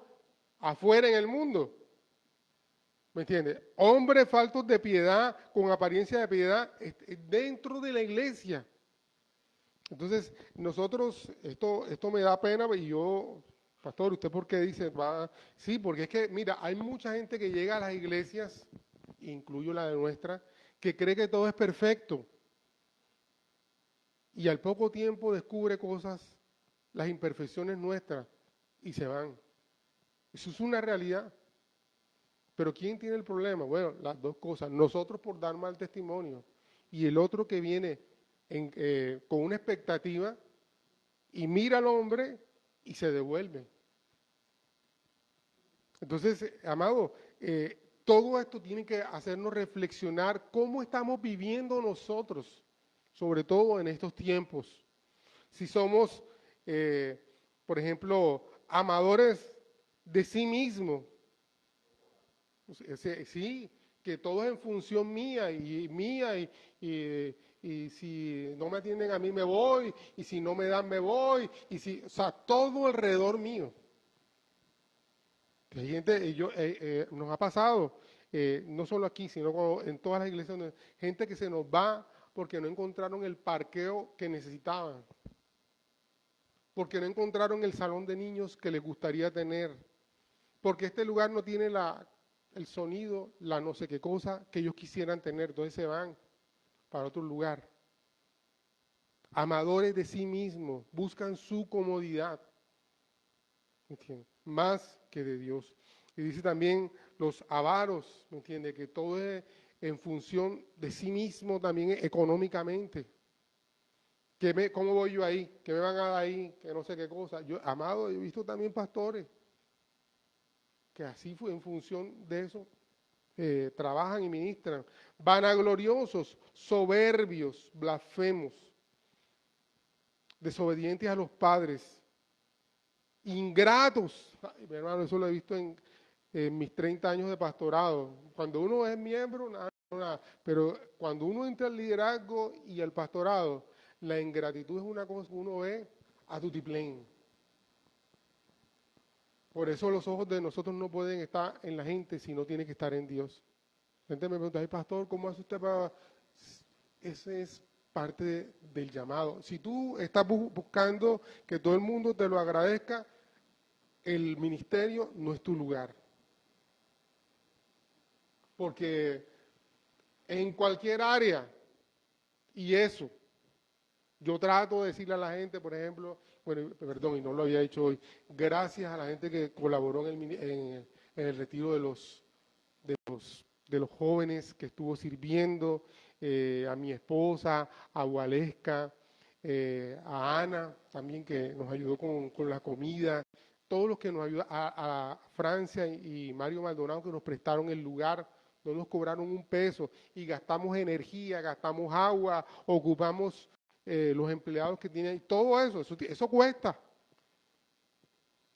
afuera en el mundo, ¿me entiendes? Hombres faltos de piedad, con apariencia de piedad, dentro de la iglesia. Entonces, nosotros, esto me da pena, y yo, pastor, ¿usted por qué dice? Sí, porque es que, mira, hay mucha gente que llega a las iglesias, incluyo la de nuestra, que cree que todo es perfecto. Y al poco tiempo descubre cosas, las imperfecciones nuestras, y se van. Eso es una realidad. Pero ¿quién tiene el problema? Bueno, las dos cosas. Nosotros por dar mal testimonio, y el otro que viene con una expectativa y mira al hombre y se devuelve. Entonces, amado, todo esto tiene que hacernos reflexionar cómo estamos viviendo nosotros, sobre todo en estos tiempos. Si somos, por ejemplo, amadores de sí mismo, sí, que todo es en función mía, y si no me atienden a mí me voy, y si no me dan me voy, o sea, todo alrededor mío. Hay gente, nos ha pasado, no solo aquí, sino en todas las iglesias, gente que se nos va porque no encontraron el parqueo que necesitaban, porque no encontraron el salón de niños que les gustaría tener, porque este lugar no tiene el sonido, la no sé qué cosa que ellos quisieran tener, entonces se van para otro lugar. Amadores de sí mismos, buscan su comodidad, ¿entiendes? Más que de Dios. Y dice también los avaros, ¿me entiende? Que todo es en función de sí mismo también económicamente. ¿Cómo voy yo ahí? ¿Qué me van a dar ahí? Que no sé qué cosa. Yo, amado, he visto también pastores que así fue en función de eso, trabajan y ministran. Vanagloriosos, soberbios, blasfemos, desobedientes a los padres, ingratos. Ay, mi hermano, eso lo he visto en mis 30 años de pastorado. Cuando uno es miembro, nada, pero cuando uno entra al liderazgo y al pastorado, la ingratitud es una cosa que uno ve a tutiplén. Por eso los ojos de nosotros no pueden estar en la gente, sino tiene que estar en Dios. La gente me pregunta, ay pastor, ¿cómo hace usted para...? Ese es parte del llamado. Si tú estás buscando que todo el mundo te lo agradezca, el ministerio no es tu lugar. Porque en cualquier área, y eso, yo trato de decirle a la gente, por ejemplo, bueno, perdón, y no lo había hecho hoy, gracias a la gente que colaboró en el retiro de los jóvenes que estuvo sirviendo, a mi esposa, a Waleska, a Ana también que nos ayudó con la comida, todos los que nos ayudaron, a Francia y Mario Maldonado que nos prestaron el lugar, no nos cobraron un peso y gastamos energía, gastamos agua, ocupamos los empleados que tienen, todo eso cuesta.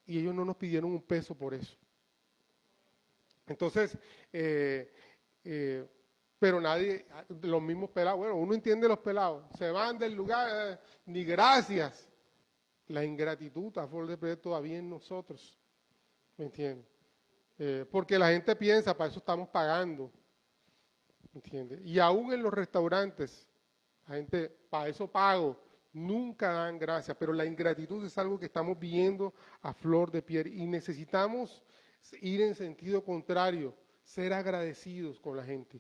Y ellos no nos pidieron un peso por eso. Entonces, pero nadie, los mismos pelados, bueno, uno entiende los pelados, se van del lugar, ni gracias. La ingratitud a flor de piel todavía en nosotros, ¿me entiendes? Porque la gente piensa, para eso estamos pagando, ¿me entiendes? Y aún en los restaurantes, la gente, para eso pago, nunca dan gracias, pero la ingratitud es algo que estamos viendo a flor de piel y necesitamos ir en sentido contrario, ser agradecidos con la gente,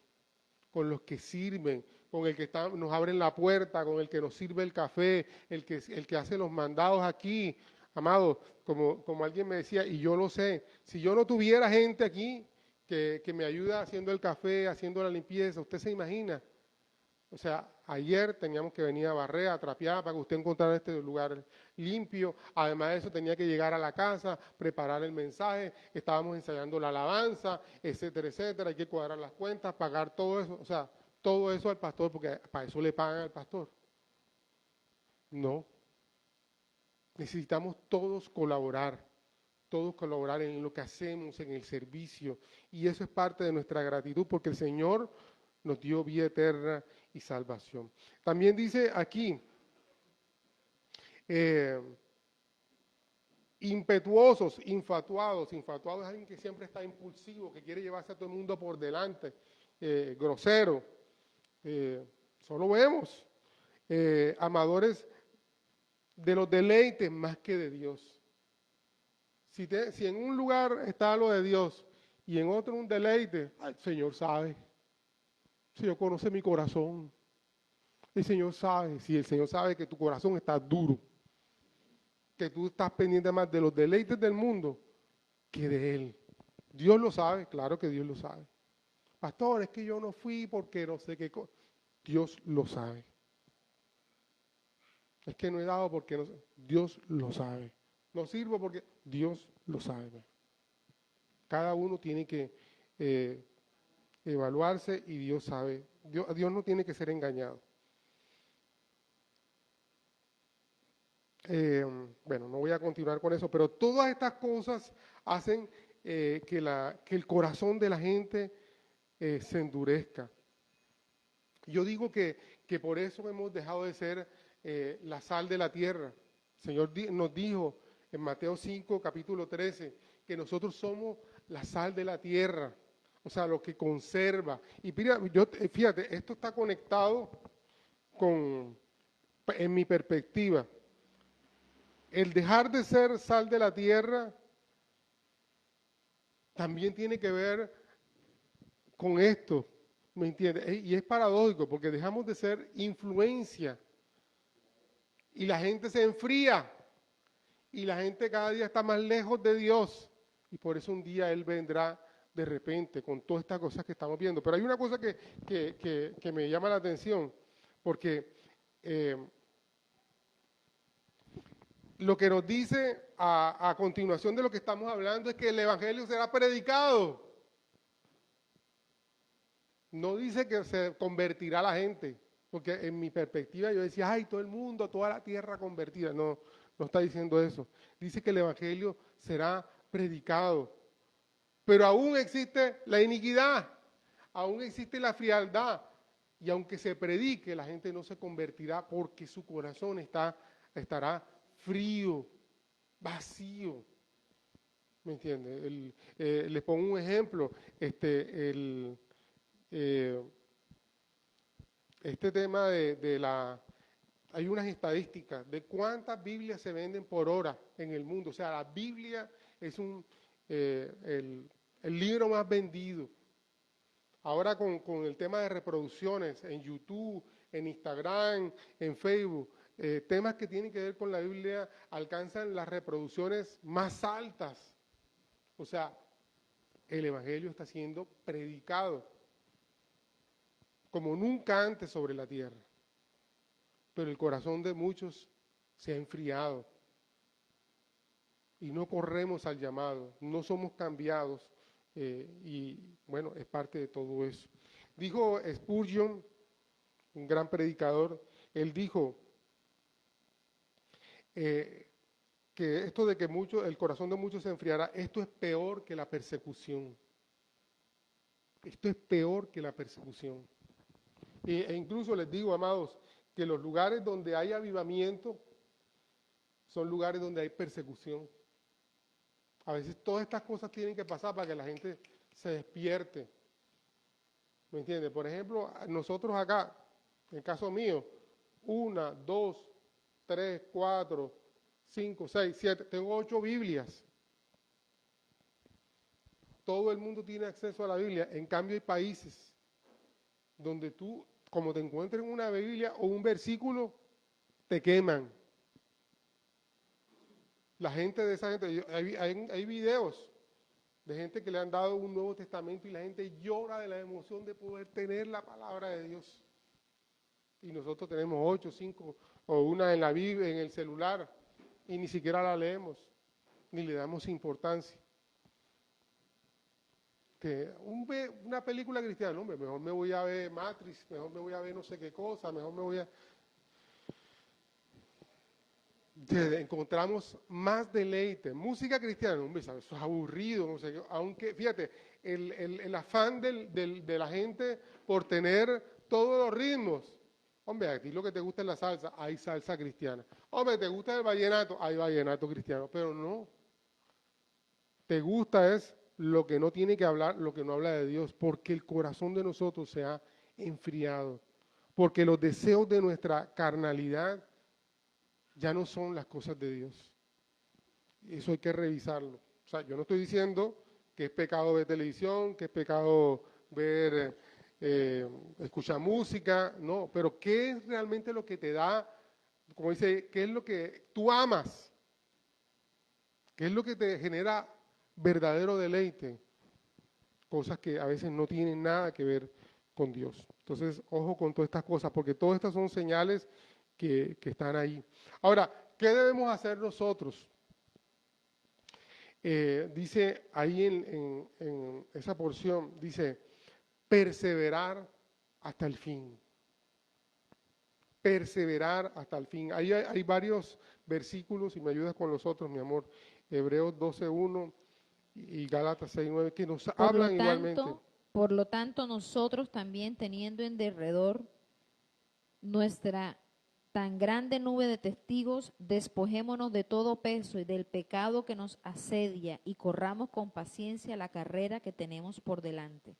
con los que sirven, con el que nos abren la puerta, con el que nos sirve el café, el que hace los mandados aquí. Amado, como alguien me decía, y yo lo sé, si yo no tuviera gente aquí que me ayuda haciendo el café, haciendo la limpieza, usted se imagina O sea, ayer teníamos que venir a barrer, a trapear para que usted encontrara este lugar limpio. Además de eso, tenía que llegar a la casa, preparar el mensaje, estábamos ensayando la alabanza, etcétera, etcétera. Hay que cuadrar las cuentas, pagar todo eso. O sea, todo eso al pastor, porque para eso le pagan al pastor. No. Necesitamos todos colaborar en lo que hacemos, en el servicio. Y eso es parte de nuestra gratitud, porque el Señor nos dio vida eterna y salvación. También dice aquí, impetuosos, infatuados. Infatuado es alguien que siempre está impulsivo, que quiere llevarse a todo el mundo por delante, grosero. Eso lo vemos. Amadores de los deleites más que de Dios. Si en un lugar está lo de Dios y en otro un deleite, el Señor sabe. El Señor conoce mi corazón. El Señor sabe, si el Señor sabe que tu corazón está duro, que tú estás pendiente más de los deleites del mundo que de Él. Dios lo sabe, claro que Dios lo sabe. Pastor, es que yo no fui porque no sé qué cosa. Dios lo sabe. Es que no he dado porque no sé. Dios lo sabe. No sirvo porque Dios lo sabe. Cada uno tiene que evaluarse y Dios sabe. Dios no tiene que ser engañado. Bueno, no voy a continuar con eso, pero todas estas cosas hacen que el corazón de la gente se endurezca. Yo digo que por eso hemos dejado de ser la sal de la tierra. El Señor nos dijo en Mateo 5, capítulo 13, que nosotros somos la sal de la tierra, o sea, lo que conserva. Y fíjate, esto está conectado en mi perspectiva. El dejar de ser sal de la tierra también tiene que ver con esto, ¿me entiendes? Y es paradójico porque dejamos de ser influencia y la gente se enfría y la gente cada día está más lejos de Dios y por eso un día Él vendrá de repente con todas estas cosas que estamos viendo. Pero hay una cosa que me llama la atención porque lo que nos dice a continuación de lo que estamos hablando es que el Evangelio será predicado. No dice que se convertirá la gente, porque en mi perspectiva yo decía, ay, todo el mundo, toda la tierra convertida. No, no está diciendo eso. Dice que el Evangelio será predicado. Pero aún existe la iniquidad, aún existe la frialdad. Y aunque se predique, la gente no se convertirá porque su corazón estará frío, vacío. ¿Me entiende? Les pongo un ejemplo. Este tema hay unas estadísticas de cuántas Biblias se venden por hora en el mundo. O sea, la Biblia es el libro más vendido. Ahora con el tema de reproducciones en YouTube, en Instagram, en Facebook, temas que tienen que ver con la Biblia alcanzan las reproducciones más altas. O sea, el Evangelio está siendo predicado como nunca antes sobre la tierra. Pero el corazón de muchos se ha enfriado. Y no corremos al llamado, no somos cambiados. Y bueno, es parte de todo eso. Dijo Spurgeon, un gran predicador, él dijo que esto de que el corazón de muchos se enfriará, esto es peor que la persecución. Esto es peor que la persecución. E incluso les digo, amados, que los lugares donde hay avivamiento son lugares donde hay persecución. A veces todas estas cosas tienen que pasar para que la gente se despierte. ¿Me entiendes? Por ejemplo, nosotros acá, en el caso mío, 1, 2, 3, 4, 5, 6, 7, tengo 8 Biblias. Todo el mundo tiene acceso a la Biblia. En cambio, hay países donde tú, como te encuentres una Biblia o un versículo, te queman. La gente de esa gente, hay videos de gente que le han dado un Nuevo Testamento y la gente llora de la emoción de poder tener la palabra de Dios. y nosotros tenemos 8, 5 o una en la Biblia, en el celular, y ni siquiera la leemos, ni le damos importancia. Una película cristiana, hombre, mejor me voy a ver Matrix, mejor me voy a ver no sé qué cosa, mejor me voy a... Encontramos más deleite. Música cristiana, hombre, ¿sabes? Eso es aburrido, no sé qué. Aunque, fíjate, el afán de la gente por tener todos los ritmos. Hombre, a ti lo que te gusta es la salsa, hay salsa cristiana. Hombre, ¿te gusta el vallenato? Hay vallenato cristiano, pero no. Te gusta es lo que no tiene que hablar, lo que no habla de Dios, porque el corazón de nosotros se ha enfriado, porque los deseos de nuestra carnalidad ya no son las cosas de Dios. Eso hay que revisarlo. O sea, yo no estoy diciendo que es pecado ver televisión, que es pecado ver, escuchar música, no, pero ¿qué es realmente lo que te da, como dice, qué es lo que tú amas? ¿Qué es lo que te genera verdadero deleite? Cosas que a veces no tienen nada que ver con Dios. Entonces, ojo con todas estas cosas, porque todas estas son señales que están ahí. Ahora, ¿qué debemos hacer nosotros? Dice ahí en esa porción, dice, perseverar hasta el fin. Perseverar hasta el fin. Ahí hay varios versículos, y me ayudas con los otros, mi amor. Hebreos 12:1 y Gálatas 6:9, que nos hablan igualmente. Por lo tanto, nosotros también teniendo en derredor nuestra tan grande nube de testigos, despojémonos de todo peso y del pecado que nos asedia y corramos con paciencia la carrera que tenemos por delante.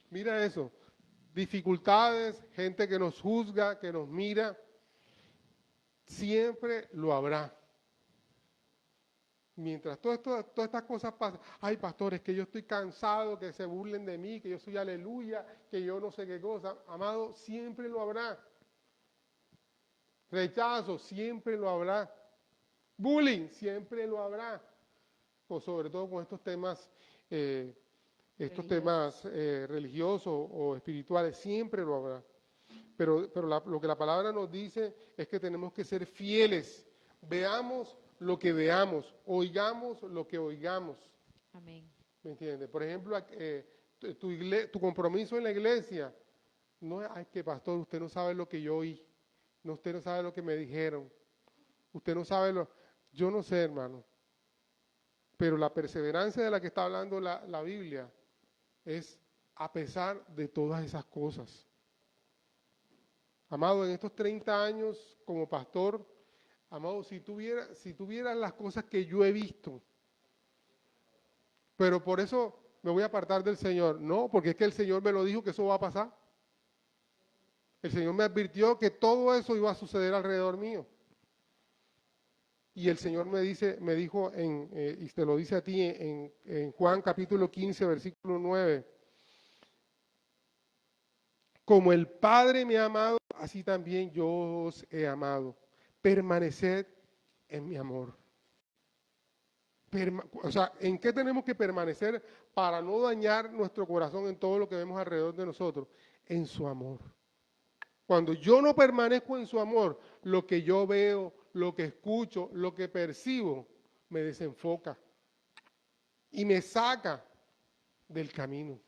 Mira eso, dificultades, gente que nos juzga, que nos mira, siempre lo habrá. Mientras todas estas cosas pasan, ay pastores, que yo estoy cansado, que se burlen de mí, que yo soy aleluya, que yo no sé qué cosa, amado, siempre lo habrá. Rechazo, siempre lo habrá. Bullying, siempre lo habrá. O sobre todo con estos temas, religiosos o espirituales, siempre lo habrá. Pero lo que la palabra nos dice es que tenemos que ser fieles. Veamos lo que veamos, oigamos lo que oigamos. Amén. ¿Me entiendes? Por ejemplo, tu compromiso en la iglesia, no es, ay, que pastor, usted no sabe lo que yo oí. No, usted no sabe lo que me dijeron. Usted no sabe yo no sé, hermano. Pero la perseverancia de la que está hablando la Biblia es a pesar de todas esas cosas. Amado, en estos 30 años como pastor, amado, si tuvieras las cosas que yo he visto, pero por eso me voy a apartar del Señor. No, porque es que el Señor me lo dijo que eso va a pasar. El Señor me advirtió que todo eso iba a suceder alrededor mío. Y el Señor me dijo, y te lo dice a ti en Juan capítulo 15, versículo 9. Como el Padre me ha amado, así también yo os he amado. Permaneced en mi amor. O sea, ¿en qué tenemos que permanecer para no dañar nuestro corazón en todo lo que vemos alrededor de nosotros? En su amor. Cuando yo no permanezco en su amor, lo que yo veo, lo que escucho, lo que percibo, me desenfoca y me saca del camino.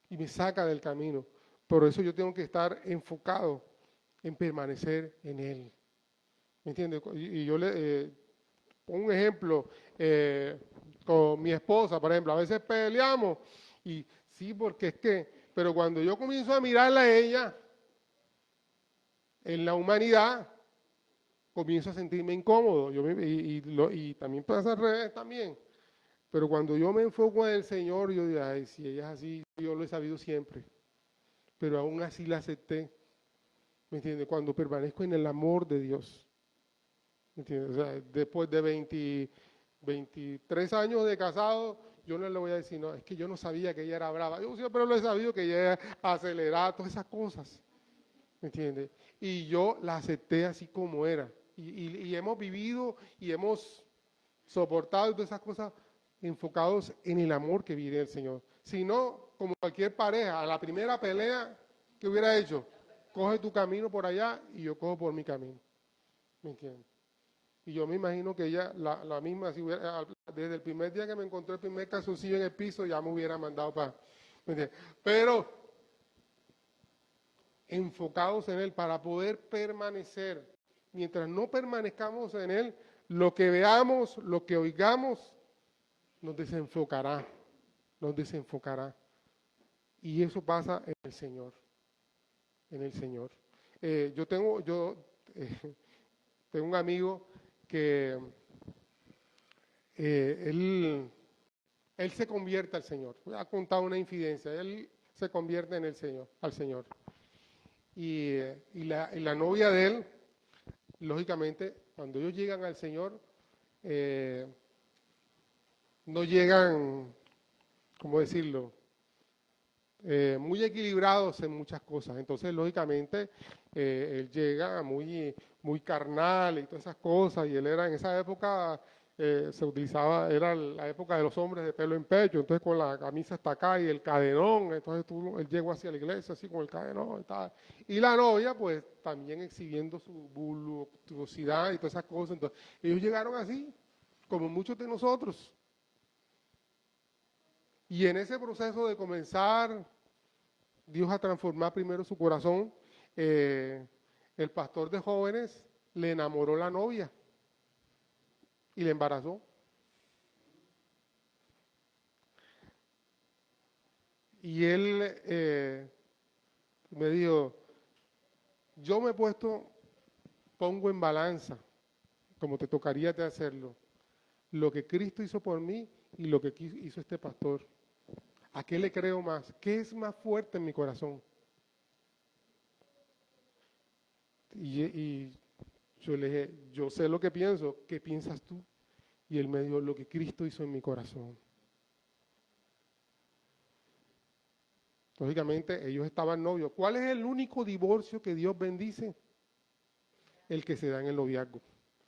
Y me saca del camino. Por eso yo tengo que estar enfocado en permanecer en Él. ¿Me entiendes? Y yo le pongo un ejemplo con mi esposa, por ejemplo. A veces peleamos y sí, porque es que, pero cuando yo comienzo a mirarla a ella, en la humanidad, comienzo a sentirme incómodo. Y también pasa al revés también. Pero cuando yo me enfoco en el Señor, yo digo, ay, si ella es así, yo lo he sabido siempre. Pero aún así la acepté. ¿Me entiendes? Cuando permanezco en el amor de Dios. ¿Me entiendes? O sea, después de 23 años de casado, yo no le voy a decir, no, es que yo no sabía que ella era brava. Yo siempre lo he sabido que ella aceleraba, todas esas cosas. ¿Me entiendes? Y yo la acepté así como era. Y hemos vivido y hemos soportado todas esas cosas enfocados en el amor que viene del Señor. Si no, como cualquier pareja, a la primera pelea, ¿Qué hubiera hecho? Coge tu camino por allá y yo cojo por mi camino. ¿Me entiendes? Y yo me imagino que ella, la misma, si hubiera, desde el primer día que me encontré el primer calzoncillo en el piso, ya me hubiera mandado para... ¿Me entiendes? Pero enfocados en Él para poder permanecer. Mientras no permanezcamos en Él, lo que veamos, lo que oigamos, nos desenfocará, nos desenfocará. Y eso pasa en el Señor, en el Señor. Tengo un amigo que él se convierte al Señor. Ha contado una infidencia, él se convierte en el Señor, al Señor. Y la novia de él, lógicamente, cuando ellos llegan al Señor, no llegan, ¿cómo decirlo? Muy equilibrados en muchas cosas. Entonces, lógicamente, él llega muy carnal y todas esas cosas. Y él era en esa época, se utilizaba, era la época de los hombres de pelo en pecho. Entonces, con la camisa hasta acá y el cadenón. Entonces, él llegó hacia la iglesia así con el cadenón y tal. Y la novia, pues, también exhibiendo su voluptuosidad y todas esas cosas. Entonces, ellos llegaron así, como muchos de nosotros. Y en ese proceso de comenzar Dios a transformar primero su corazón, el pastor de jóvenes le enamoró la novia y le embarazó. Y él me dijo, yo me he puesto, pongo en balanza, como te tocaría de hacerlo, lo que Cristo hizo por mí y lo que hizo este pastor. ¿A qué le creo más? ¿Qué es más fuerte en mi corazón? Y yo le dije, yo sé lo que pienso, ¿qué piensas tú? Y él me dijo, lo que Cristo hizo en mi corazón. Lógicamente, ellos estaban novios. ¿Cuál es el único divorcio que Dios bendice? El que se da en el noviazgo.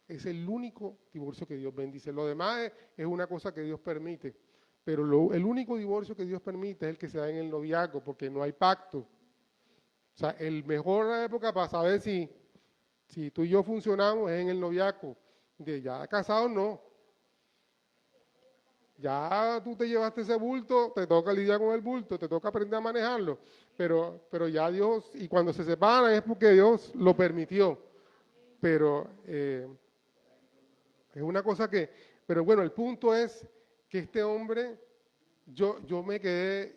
Es el único divorcio que Dios bendice. Lo demás es una cosa que Dios permite. Pero el único divorcio que Dios permite es el que se da en el noviazgo, porque no hay pacto. O sea, el mejor época para saber si tú y yo funcionamos es en el noviazgo. De ya casados no. Ya tú te llevaste ese bulto, te toca lidiar con el bulto, te toca aprender a manejarlo. Pero ya Dios, y cuando se separan es porque Dios lo permitió. Pero es una cosa pero bueno, el punto es que este hombre, yo me quedé,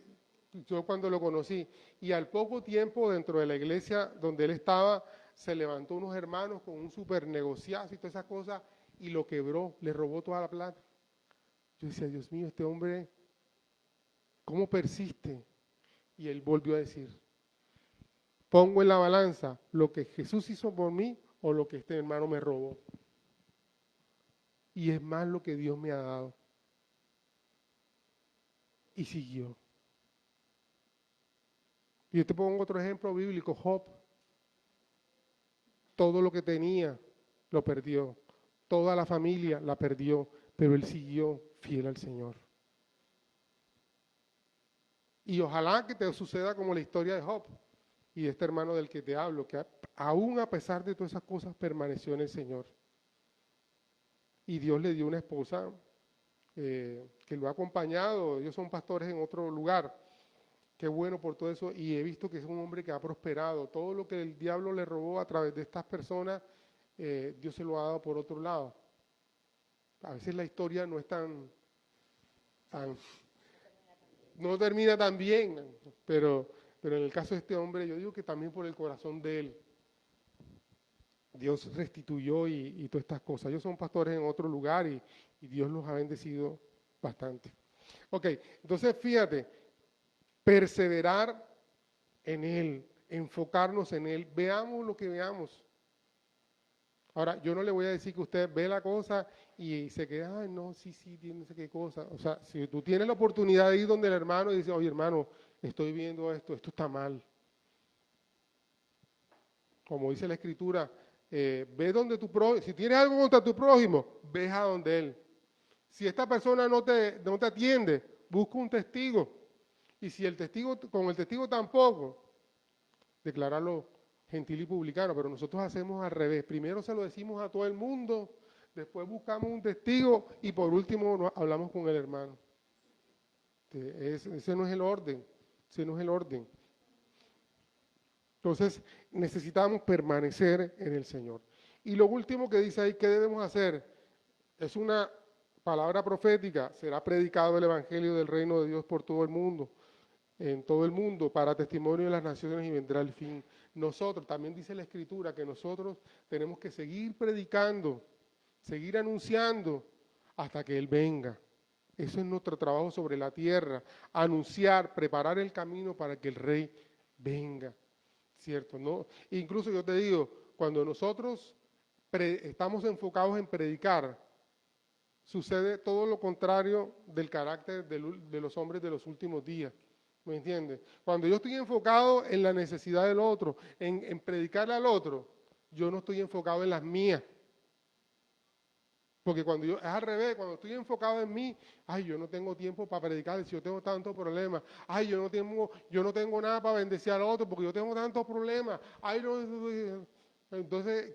yo cuando lo conocí, y al poco tiempo dentro de la iglesia donde él estaba, se levantó unos hermanos con un super negociazo y todas esas cosas, y lo quebró, le robó toda la plata. Yo decía, Dios mío, este hombre, ¿cómo persiste? Y él volvió a decir, pongo en la balanza lo que Jesús hizo por mí o lo que este hermano me robó. Y es más lo que Dios me ha dado. Y siguió. Y yo te pongo otro ejemplo bíblico, Job. Todo lo que tenía lo perdió. Toda la familia la perdió, pero él siguió fiel al Señor. Y ojalá que te suceda como la historia de Job y de este hermano del que te hablo, que aún a pesar de todas esas cosas permaneció en el Señor. Y Dios le dio una esposa que lo ha acompañado, ellos son pastores en otro lugar. Qué bueno por todo eso, y he visto que es un hombre que ha prosperado. Todo lo que el diablo le robó a través de estas personas, Dios se lo ha dado por otro lado. A veces la historia no es no termina tan bien, pero en el caso de este hombre, yo digo que también por el corazón de él, Dios restituyó y todas estas cosas. Ellos son pastores en otro lugar y Dios los ha bendecido bastante. Ok, entonces fíjate, perseverar en Él, enfocarnos en Él, veamos lo que veamos. Ahora, yo no le voy a decir que usted ve la cosa y se queda, ay, no, sí, tiene no sé qué cosa. O sea, si tú tienes la oportunidad de ir donde el hermano y dice, oye, hermano, estoy viendo esto está mal. Como dice la Escritura, ve donde tu prójimo, si tienes algo contra tu prójimo, ve a donde él. Si esta persona no te atiende, busca un testigo. Y si con el testigo tampoco, declararlo gentil y publicano, pero nosotros hacemos al revés. Primero se lo decimos a todo el mundo, después buscamos un testigo y por último hablamos con el hermano. Ese no es el orden, ese no es el orden. Entonces necesitamos permanecer en el Señor. Y lo último que dice ahí, ¿qué debemos hacer? Es una palabra profética, será predicado el Evangelio del Reino de Dios por todo el mundo, en todo el mundo, para testimonio de las naciones y vendrá el fin. Nosotros, también dice la Escritura, que nosotros tenemos que seguir predicando, seguir anunciando hasta que Él venga. Eso es nuestro trabajo sobre la tierra, anunciar, preparar el camino para que el Rey venga, ¿cierto? ¿No? Incluso yo te digo, cuando nosotros estamos enfocados en predicar, sucede todo lo contrario del carácter de los hombres de los últimos días. ¿Me entiendes? Cuando yo estoy enfocado en la necesidad del otro, en predicarle al otro, yo no estoy enfocado en las mías. Porque es al revés, cuando estoy enfocado en mí, ay, yo no tengo tiempo para predicar, si yo tengo tantos problemas, ay, yo no tengo nada para bendecir al otro porque yo tengo tantos problemas, ay, no, entonces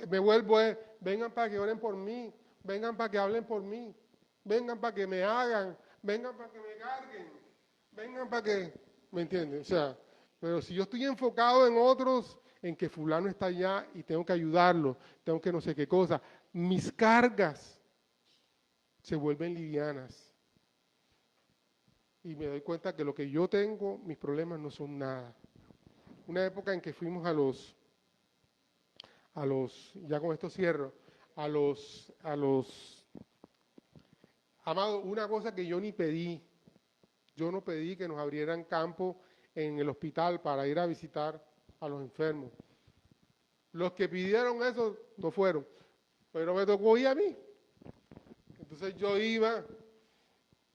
me vuelvo, vengan para que oren por mí, vengan para que hablen por mí, vengan para que me hagan, vengan para que me carguen, vengan para que, ¿me entiendes? O sea, pero si yo estoy enfocado en otros, en que fulano está allá y tengo que ayudarlo, tengo que no sé qué cosa, mis cargas se vuelven livianas. Y me doy cuenta que lo que yo tengo, mis problemas no son nada. Una época en que fuimos ya con esto cierro, Amado, una cosa que yo ni pedí, yo no pedí que nos abrieran campo en el hospital para ir a visitar a los enfermos. Los que pidieron eso no fueron, pero me tocó ir a mí. Entonces yo iba,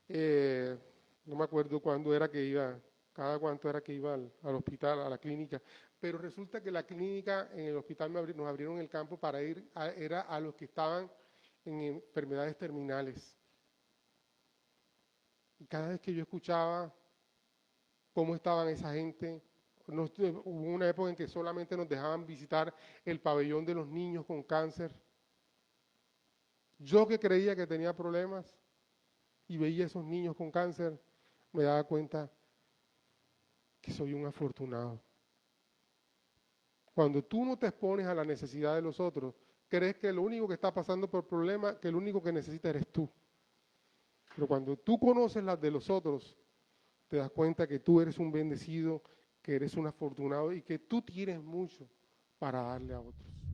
no me acuerdo cuándo era que iba, cada cuánto era que iba al hospital, a la clínica, pero resulta que la clínica en el hospital nos abrieron el campo para ir, era a los que estaban en enfermedades terminales. Y cada vez que yo escuchaba cómo estaban esa gente, hubo una época en que solamente nos dejaban visitar el pabellón de los niños con cáncer. Yo que creía que tenía problemas y veía a esos niños con cáncer, me daba cuenta que soy un afortunado. Cuando tú no te expones a la necesidad de los otros, crees que lo único que está pasando por problema, que lo único que necesitas eres tú. Pero cuando tú conoces las de los otros, te das cuenta que tú eres un bendecido, que eres un afortunado y que tú tienes mucho para darle a otros.